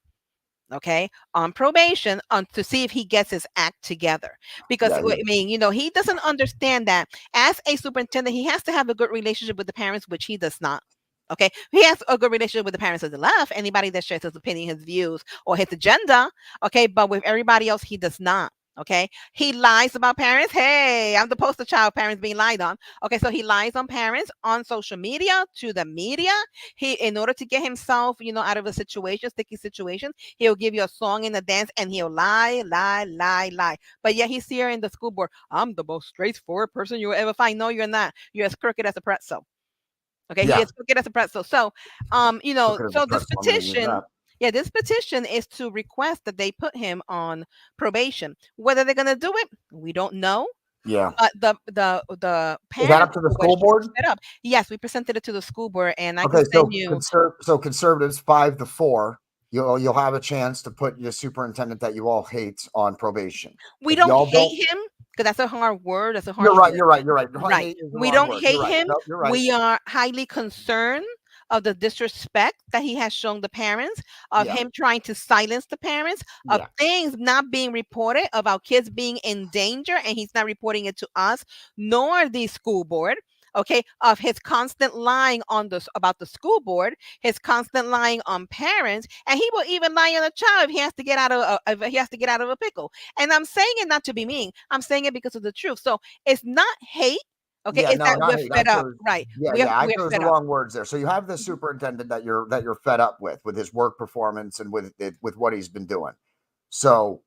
Okay, on probation, to see if he gets his act together. Because I mean, he doesn't understand that as a superintendent, he has to have a good relationship with the parents, which he does not. Okay, he has a good relationship with the parents of the left. Anybody that shares his opinion, his views, or his agenda. Okay, but with everybody else, he does not. Okay, he lies about parents. Hey, I'm the poster child. Parents being lied on. Okay, so he lies on parents on social media, to the media. He, in order to get himself, out of a situation, sticky situation, he'll give you a song and a dance, and he'll lie, lie, lie, lie. But yet he's here in the school board. I'm the most straightforward person you'll ever find. No, you're not. You're as crooked as a pretzel. Okay, he Yeah. is crooked as a pretzel. So, Crooked as a so this pretzel, I'm gonna use petition, that. yeah, this petition is to request that they put him on probation. Whether they're gonna do it, we don't know. Yeah. But the Is that up parents to the of school West Shore board? set up. Yes, we presented it to the school board, and I can Okay, send you. so conservatives 5-4. You'll have a chance to put your superintendent that you all hate on probation. We If don't y'all don't, hate him because that's a hard word. That's a you're harsh right. word. You're right. You're right. Right. Hate is the We wrong don't word. You're hate right. him. No, you're right. We are highly concerned of the disrespect that he has shown the parents, of Yeah. him trying to silence the parents, of Yeah. things not being reported, of our kids being in danger, and he's not reporting it to us, nor the school board. Okay, of his constant lying on this about the school board, his constant lying on parents, and he will even lie on a child if he has to get out of a pickle. And I'm saying it not to be mean. I'm saying it because of the truth. So it's not hate. Okay, Yeah, it's no, that not we're hate. I fed up. chose, Right. yeah, I We're chose the fed up. wrong words there. So you have the superintendent that you're fed up with his work performance and with what he's been doing. So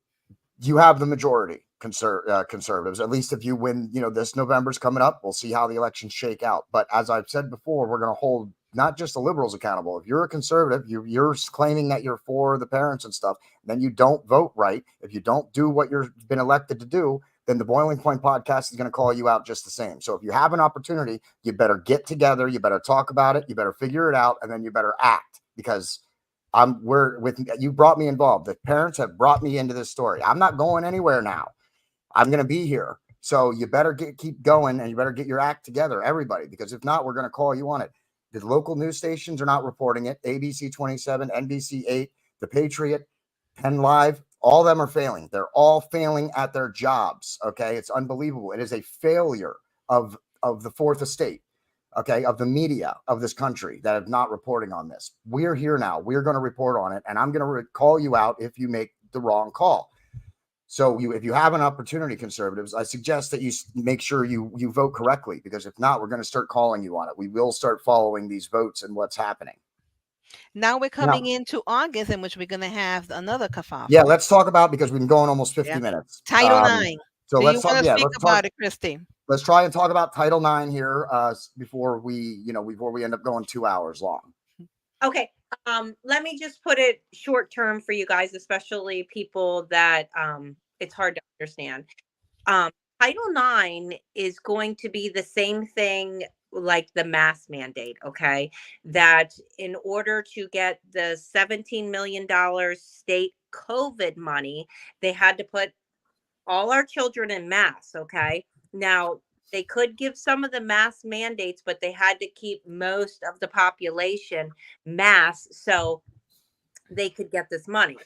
you have the majority, conservatives. At least if you win, this November's coming up. We'll see how the elections shake out. But as I've said before, we're going to hold not just the liberals accountable. If you're a conservative, you're claiming that you're for the parents and stuff, then you don't vote right. If you don't do what you've been elected to do, then the Boiling Point podcast is going to call you out just the same. So if you have an opportunity, you better get together, you better talk about it, you better figure it out, and then you better act, because you brought me involved. The parents have brought me into this story. I'm not going anywhere now. I'm going to be here. So you better keep going, and you better get your act together, everybody, because if not, we're going to call you on it. The local news stations are not reporting it. ABC 27, NBC 8, The Patriot, Penn Live, all of them are failing. They're all failing at their jobs. Okay. It's unbelievable. It is a failure of the fourth estate. Okay, of the media of this country that are not reporting on this. We're here now. We're going to report on it, and I'm going to call you out if you make the wrong call. So if you have an opportunity, conservatives, I suggest that you make sure you vote correctly, because if not, we're going to start calling you on it. We will start following these votes and what's happening. Now we're coming into August, in which we're going to have another kerfuffle. Yeah, let's talk about, because we've been going almost 50 minutes. Title IX. So Do let's you talk. want to Yeah, speak let's about talk. it, Kristi? Let's try and talk about Title IX here before we end up going 2 hours long. Okay. Let me just put it short term for you guys, especially people that it's hard to understand. Title IX is going to be the same thing like the mask mandate, okay? That in order to get the $17 million state COVID money, they had to put all our children in masks, okay? Now, they could give some of the mask mandates, but they had to keep most of the population masks so they could get this money.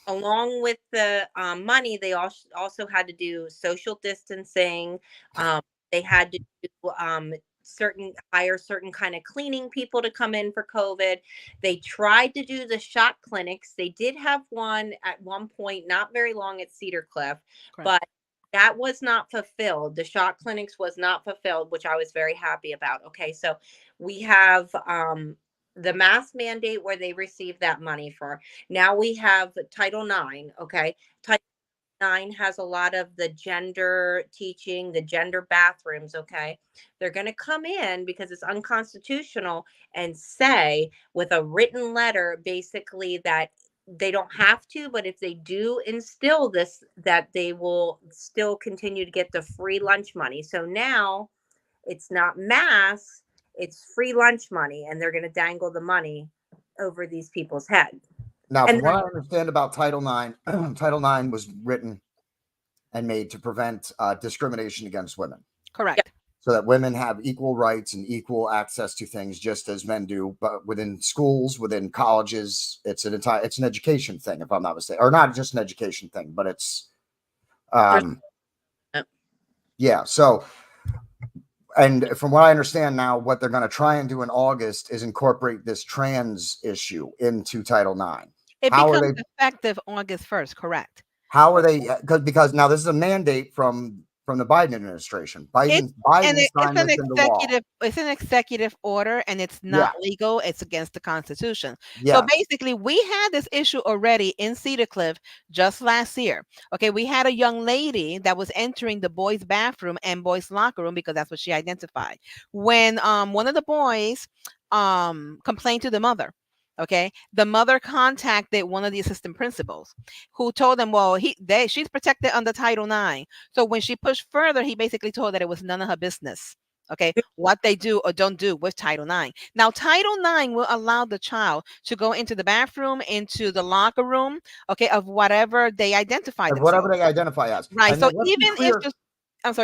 Along with the money, they also had to do social distancing. They had to do hire certain kind of cleaning people to come in for COVID. They tried to do the shot clinics. They did have one at one point, not very long, at Cedar Cliff, but that was not fulfilled. The shot clinics was not fulfilled, which I was very happy about. Okay, so we have the mask mandate where they receive that money for. Now we have Title IX. Okay, Title IX has a lot of the gender teaching, the gender bathrooms. Okay, they're going to come in because it's unconstitutional and say with a written letter, basically, that they don't have to, but if they do instill this, that they will still continue to get the free lunch money. So now it's not mass, it's free lunch money, and they're going to dangle the money over these people's head. Now, from what I understand about Title IX, Title IX was written and made to prevent discrimination against women. Correct. Yeah. So that women have equal rights and equal access to things just as men do, but within schools, within colleges, it's an education thing, if I'm not mistaken, or not just an education thing, but it's, yeah. So And from what I understand now, what they're going to try and do in August is incorporate this trans issue into Title IX. It How are becomes they? effective August 1st, correct? How are they? Because now this is a mandate from the Biden administration. It's Biden signed this into law. it's an executive order and it's Yeah. not legal. It's against the Constitution. So Yes. basically, we had this issue already in Cedar Cliff just last year. Okay, we had a young lady that was entering the boys' bathroom and boys' locker room because that's what she identified. When one of the boys complained to the mother. Okay, the mother contacted one of the assistant principals, who told them, "Well, she's protected under Title IX." So when she pushed further, he basically told that it was none of her business. Okay, what they do or don't do with Title IX. Now, Title IX will allow the child to go into the bathroom, into the locker room, okay, of whatever they identify Of whatever themselves. they identify as. Right. And So then let's be clear.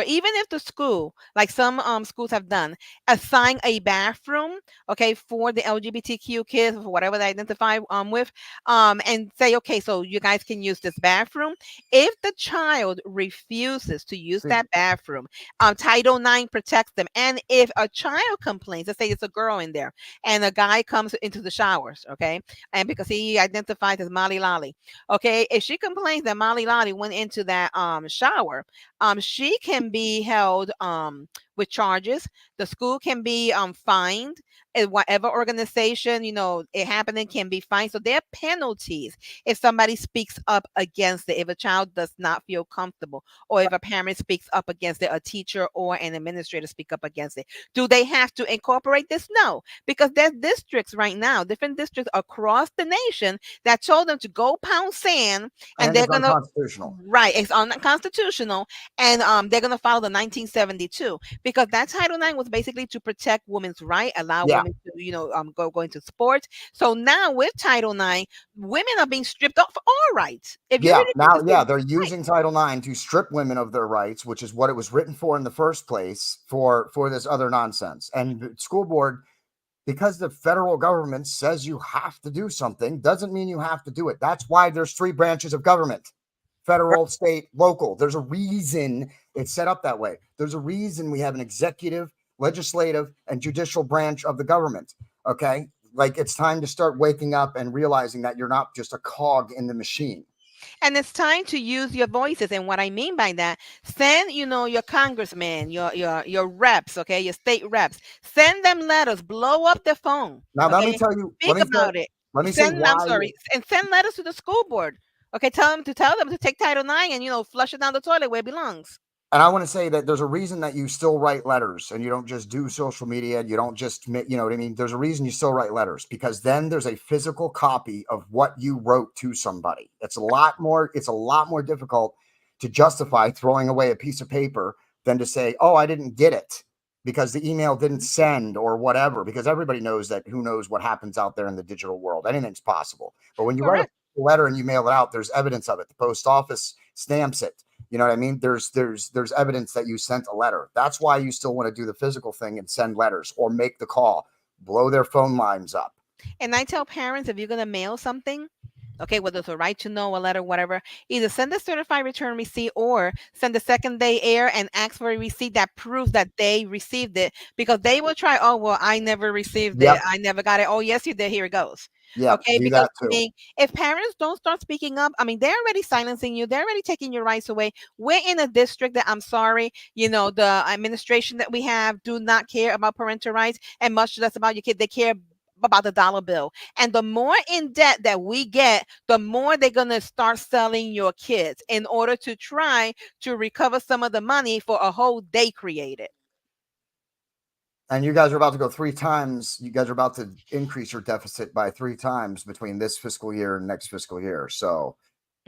even if the school, like some schools have done, assign a bathroom, okay, for the LGBTQ kids, or whatever they identify with, and say, okay, so you guys can use this bathroom. If the child refuses to use See, that bathroom, Title IX protects them. And if a child complains, let's say it's a girl in there, and a guy comes into the showers, okay, and because he identifies as Molly Lolly, okay, if she complains that Molly Lolly went into that shower, she can be held with charges. The school can be fined. And whatever organization it happening can be fined. So there are penalties if somebody speaks up against it. If a child does not feel comfortable, or if a parent speaks up against it, a teacher or an administrator speak up against it. Do they have to incorporate this? No, because there's districts right now, different districts across the nation, that told them to go pound sand, and and they're it's gonna. unconstitutional. Right, it's unconstitutional, and they're gonna follow the 1972, because that Title IX was basically to protect women's right, allow Yeah. women to go into sports. So now with Title IX, women are being stripped of all rights. If you Yeah. really think Now, this yeah, is they're right, using Title IX to strip women of their rights, which is what it was written for in the first place for this other nonsense. And the school board, because the federal government says you have to do something, doesn't mean you have to do it. That's why there's three branches of government: federal, state, local. There's a reason it's set up that way. There's a reason we have an executive, legislative, and judicial branch of the government. Okay. Like, it's time to start waking up and realizing that you're not just a cog in the machine. and it's time to use your voices. And what I mean by that, send your congressmen, your reps, okay, your state reps, send them letters, blow up their phone, Now, let me okay, tell you, speak about it. let me say Send, I'm why. sorry, and send letters to the school board. Okay, tell them to take Title IX and flush it down the toilet where it belongs. And I want to say that there's a reason that you still write letters and you don't just do social media. You don't just, you know what I mean? There's a reason you still write letters, because then there's a physical copy of what you wrote to somebody. It's a lot more difficult to justify throwing away a piece of paper than to say, oh, I didn't get it because the email didn't send or whatever, because everybody knows that who knows what happens out there in the digital world. Anything's possible. But when you write a Correct. letter and you mail it out, there's evidence of it. The post office stamps it. You know what I mean? There's evidence that you sent a letter. That's why you still want to do the physical thing and send letters or make the call, blow their phone lines up. And I tell parents, if you're gonna mail something, okay, whether it's a right to know, a letter, whatever, either send a certified return receipt or send a second day air and ask for a receipt that proves that they received it, because they will try, oh, well, I never received it. Yep. I never got it. Oh, yes, you did. Here it goes. Yep. Okay, Do because that too. if parents don't start speaking up, they're already silencing you. They're already taking your rights away. We're in a district that, I'm sorry, the administration that we have do not care about parental rights, and much less about your kid. They care about the dollar bill. And the more in debt that we get, the more they're going to start selling your kids in order to try to recover some of the money for a hole they created. And you guys are about to go 3 times. You guys are about to increase your deficit by 3 times between this fiscal year and next fiscal year. So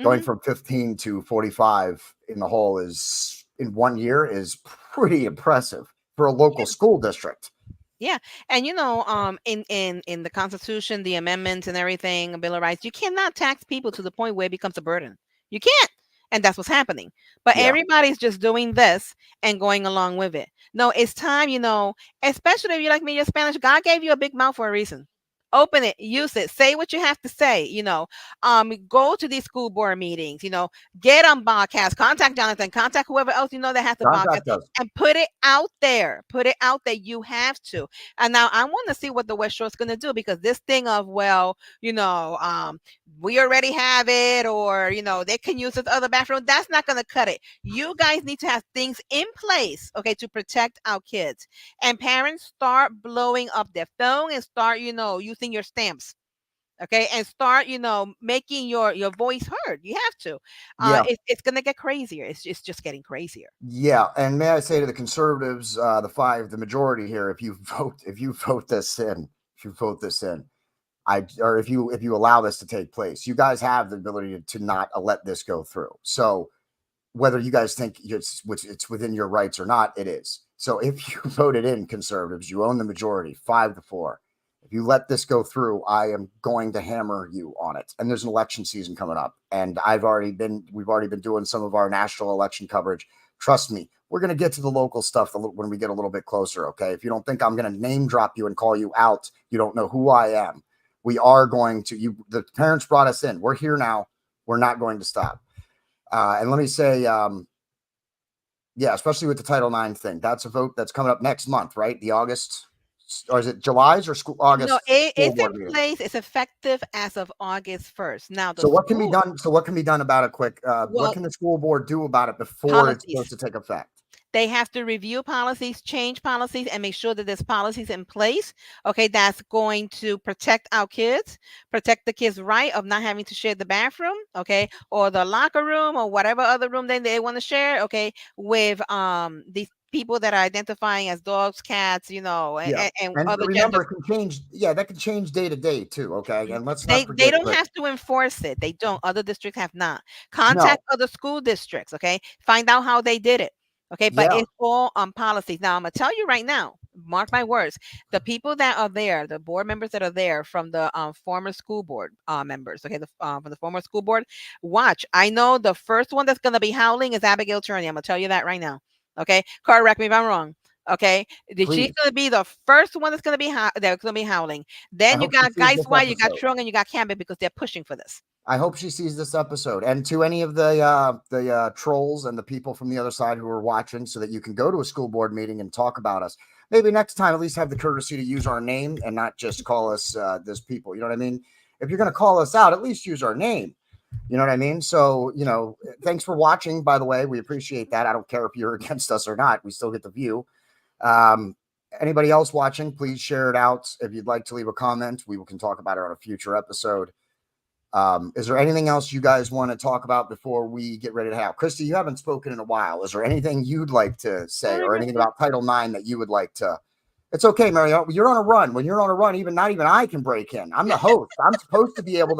going Mhm. from 15 to 45 in the hole is in 1 year is pretty impressive for a local school district. Yeah, and in the Constitution, the amendments and everything, a Bill of Rights, you cannot tax people to the point where it becomes a burden. You can't, and that's what's happening. But Yeah. everybody's just doing this and going along with it. No, it's time, especially if you're like me, you're Spanish. God gave you a big mouth for a reason. Open it, use it, say what you have to say, go to these school board meetings, get on podcast, contact Jonathan, contact whoever else that has a podcast, Contact us. and put it out there. Put it out there. You have to. And now I want to see what the West Shore is going to do, because this thing of, well, we already have it, or they can use this other bathroom, that's not going to cut it. You guys need to have things in place, okay, to protect our kids. And parents, start blowing up their phone and start using your stamps, okay, and start making your voice heard. You have to. Yeah. It's going to get crazier. It's just getting crazier. Yeah, and may I say to the conservatives, the majority here, if you vote this in, or if you allow this to take place, you guys have the ability to not let this go through. So whether you guys think it's within your rights or not, it is. So if you voted in, conservatives, you own the majority, 5-4. If you let this go through, I am going to hammer you on it. And there's an election season coming up, and we've already been doing some of our national election coverage. Trust me, we're going to get to the local stuff when we get a little bit closer. Okay, if you don't think I'm going to name drop you and call you out, you don't know who I am. We are going to. The parents brought us in. We're here now. We're not going to stop. And let me say, yeah, especially with the Title IX thing, that's a vote that's coming up next month, right? The August, or is it July's or August? No, it's board in meeting. place. It's effective as of August 1st. Now, So what can be done? So what can be done about it? Quick, what can the school board do about it before it's supposed to take effect? They have to review policies, change policies, and make sure that there's policies in place, okay, that's going to protect our kids, protect the kids' right of not having to share the bathroom, okay, or the locker room, or whatever other room they want to share, okay, with these people that are identifying as dogs, cats, and other remember, genders. it can change. Yeah, that can change day to day too. Okay, and let's not They forget. don't have to enforce it. They don't. Other districts have not. Contact other school districts, okay? Find out how they did it. Okay, but Yeah. it's all on policies. Now, I'm gonna tell you right now, mark my words, the people that are there, the board members that are there from the former school board members, okay, from the former school board, watch. I know the first one that's gonna be howling is Abigail Turney. I'm gonna tell you that right now. Okay, correct me if I'm wrong. Okay, she's Please. gonna be the first one that's gonna be howling. Then you got Guys White, you got Trung, and you got Campbell, because they're pushing for this. I hope she sees this episode. And to any of the trolls and the people from the other side who are watching, so that you can go to a school board meeting and talk about us. Maybe next time, at least have the courtesy to use our name and not just call us this people. You know what I mean? If you're going to call us out, at least use our name. You know what I mean? So, thanks for watching, by the way. We appreciate that. I don't care if you're against us or not. We still get the view. Anybody else watching, please share it out. If you'd like to leave a comment, we can talk about it on a future episode. Is there anything else you guys want to talk about before we get ready to have? Kristi, you haven't spoken in a while. Is there anything you'd like to say, or anything about Title IX that you would like to? It's okay, Mariana. You're on a run. When you're on a run, not even I can break in. I'm the host. I'm supposed to be able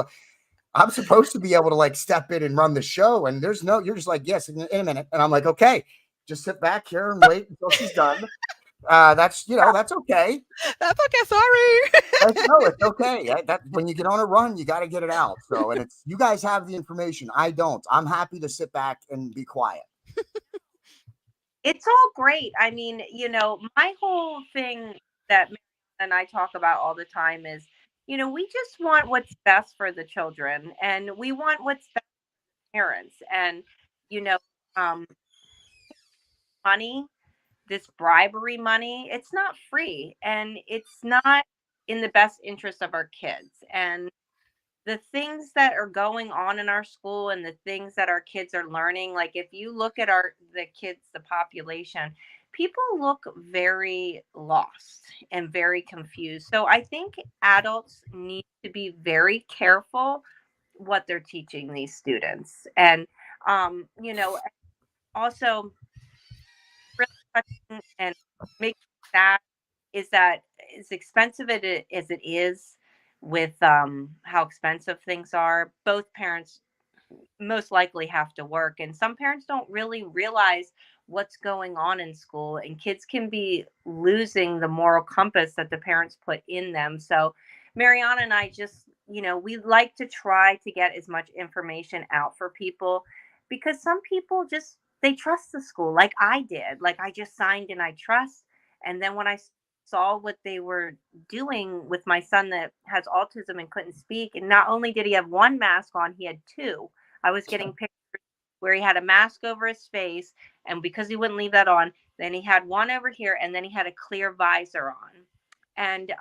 to like step in and run the show. And you're just like, yes, in a minute. And I'm like, okay, just sit back here and wait until she's done. That's okay. That's okay. Sorry. No, it's okay. When you get on a run, you got to get it out. So, and you guys have the information. I don't. I'm happy to sit back and be quiet. It's all great. I mean, my whole thing that Mariana and I talk about all the time is, we just want what's best for the children, and we want what's best for parents. And, um, money, this bribery money, it's not free, and it's not in the best interest of our kids. And the things that are going on in our school and the things that our kids are learning, like if you look at the kids, the population, people look very lost and very confused. So I think adults need to be very careful what they're teaching these students. And also really touching and making sad is that as expensive as it is, with how expensive things are, both parents most likely have to work, and some parents don't really realize what's going on in school, and kids can be losing the moral compass that the parents put in them. So Mariana and I just, we like to try to get as much information out for people, because some people just, they trust the school like I did. Like I just signed and I trust, and then when I saw what they were doing with my son that has autism and couldn't speak. And not only did he have one mask on, he had two. I was getting pictures where he had a mask over his face, and because he wouldn't leave that on, then he had one over here, and then he had a clear visor on. And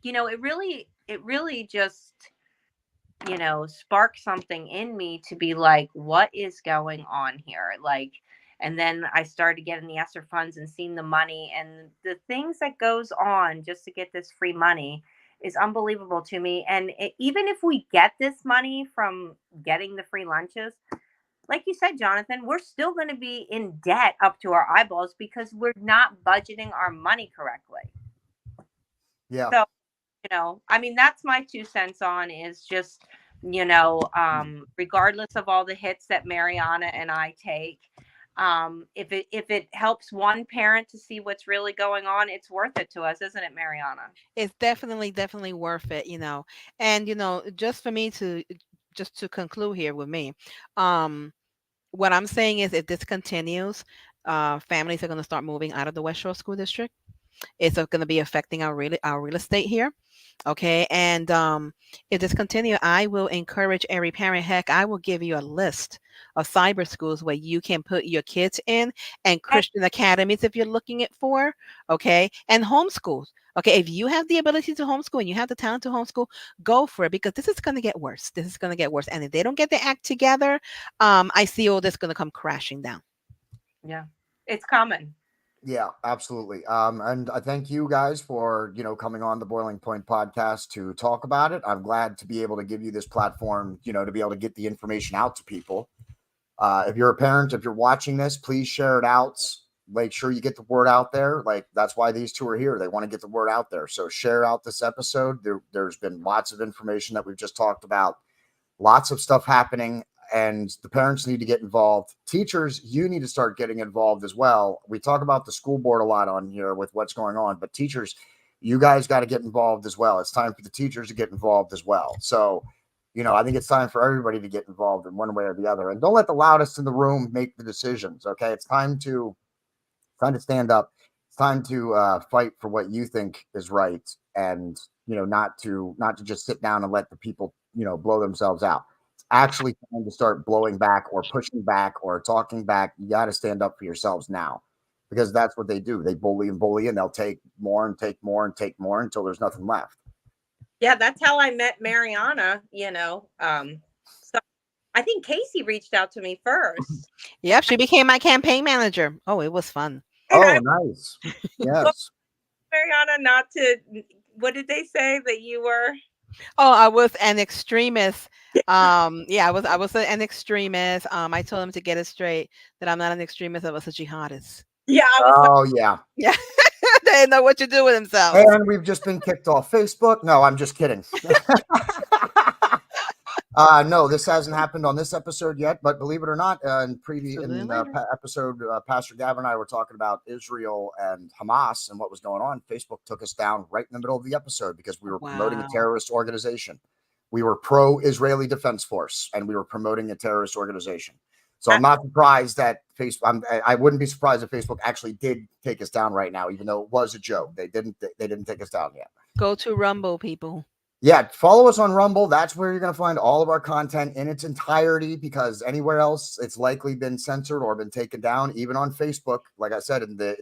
it really just sparked something in me to be like, what is going on here? Like, and then I started getting the ESSER funds and seeing the money and the things that goes on just to get this free money is unbelievable to me. And even if we get this money from getting the free lunches, like you said, Jonathan, we're still going to be in debt up to our eyeballs because we're not budgeting our money correctly. Yeah. So, I mean, that's my 2 cents on is just, regardless of all the hits that Mariana and I take, if it helps one parent to see what's really going on, it's worth it to us, isn't it, Mariana? It's definitely worth it, And just for me to just to conclude here with me, what I'm saying is if this continues, families are going to start moving out of the West Shore School District. It's going to be affecting our real estate here. Okay. And if this continue, I will encourage every parent. Heck, I will give you a list of cyber schools where you can put your kids in, and Christian academies if you're looking at for. Okay. And homeschools. Okay. If you have the ability to homeschool and you have the talent to homeschool, go for it, because this is going to get worse. This is going to get worse. And if they don't get their act together, I see all this going to come crashing down. Yeah. It's coming. Yeah, absolutely. And I thank you guys for, coming on the Boiling Point podcast to talk about it. I'm glad to be able to give you this platform, to be able to get the information out to people. If you're a parent, if you're watching this, please share it out. Make sure you get the word out there. Like, that's why these two are here. They want to get the word out there. So share out this episode. There's been lots of information that we've just talked about, lots of stuff happening. And the parents need to get involved. Teachers, you need to start getting involved as well. We talk about the school board a lot on here with what's going on, but teachers, you guys got to get involved as well. It's time for the teachers to get involved as well. So, I think it's time for everybody to get involved in one way or the other. And don't let the loudest in the room make the decisions. Okay. It's time to stand up. It's time to fight for what you think is right. And, not to just sit down and let the people, blow themselves out. Actually trying to start blowing back or pushing back or talking back. You got to stand up for yourselves now, because that's what they do. They bully, and they'll take more and take more and take more until there's nothing left. Yeah, that's how I met Mariana, so I think Casey reached out to me first. Yep, she became my campaign manager. Oh, it was fun. Nice. Yes. Mariana, what did they say that you were? Oh, I was an extremist. I was an extremist. I told them to get it straight that I'm not an extremist. I was a jihadist. Yeah. Yeah. Yeah. They didn't know what to do with themselves. And we've just been kicked off Facebook. No, I'm just kidding. No, this hasn't happened on this episode yet, but believe it or not, in episode, Pastor Gavin and I were talking about Israel and Hamas and what was going on. Facebook took us down right in the middle of the episode because we were promoting a terrorist organization. We were pro-Israeli Defense Force, and we were promoting a terrorist organization. So I'm not surprised that Facebook. I wouldn't be surprised if Facebook actually did take us down right now, even though it was a joke. They didn't take us down yet. Go to Rumble, people. Yeah, follow us on Rumble. That's where you're going to find all of our content in its entirety, because anywhere else it's likely been censored or been taken down. Even on Facebook, like I said in the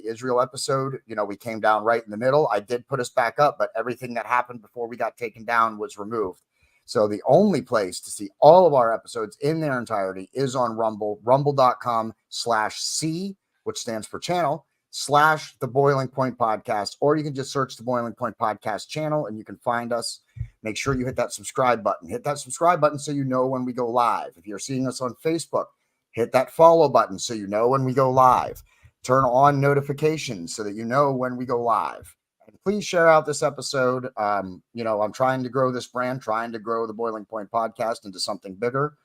Israel episode, we came down right in the middle. I did put us back up, but everything that happened before we got taken down was removed. So the only place to see all of our episodes in their entirety is on Rumble, rumble.com/C, which stands for channel, /The Boiling Point Podcast, or you can just search the Boiling Point Podcast channel and you can find us. Make sure you hit that subscribe button. Hit that subscribe button so you know when we go live. If you're seeing us on Facebook, hit that follow button so you know when we go live. Turn on notifications so that you know when we go live. And please share out this episode. I'm trying to grow this brand, trying to grow the Boiling Point Podcast into something bigger,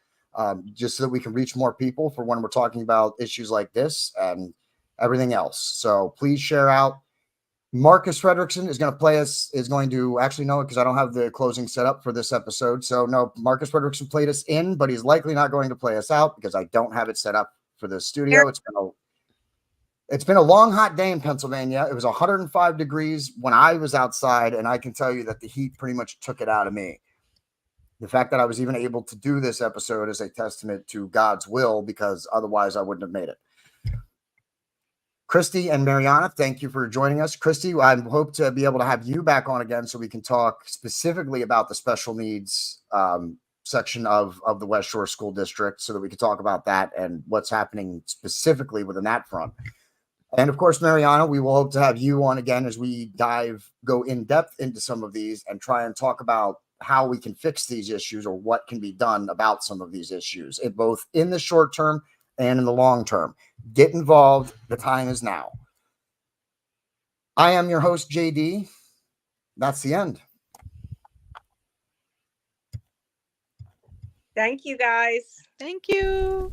just so that we can reach more people for when we're talking about issues like this and everything else. So please share out. Marcus Fredrickson is going to actually know it because I don't have the closing set up for this episode. So no, Marcus Fredrickson played us in, but he's likely not going to play us out because I don't have it set up for the studio. It's been a long, hot day in Pennsylvania. It was 105 degrees when I was outside, and I can tell you that the heat pretty much took it out of me. The fact that I was even able to do this episode is a testament to God's will, because otherwise I wouldn't have made it. Kristi and Mariana, thank you for joining us. Kristi, I hope to be able to have you back on again so we can talk specifically about the special needs section of the West Shore School District, so that we can talk about that and what's happening specifically within that front. And of course, Mariana, we will hope to have you on again as we go in depth into some of these and try and talk about how we can fix these issues, or what can be done about some of these issues, both in the short term and in the long term. Get involved. The time is now. I am your host, JD. That's the end. Thank you, guys. Thank you.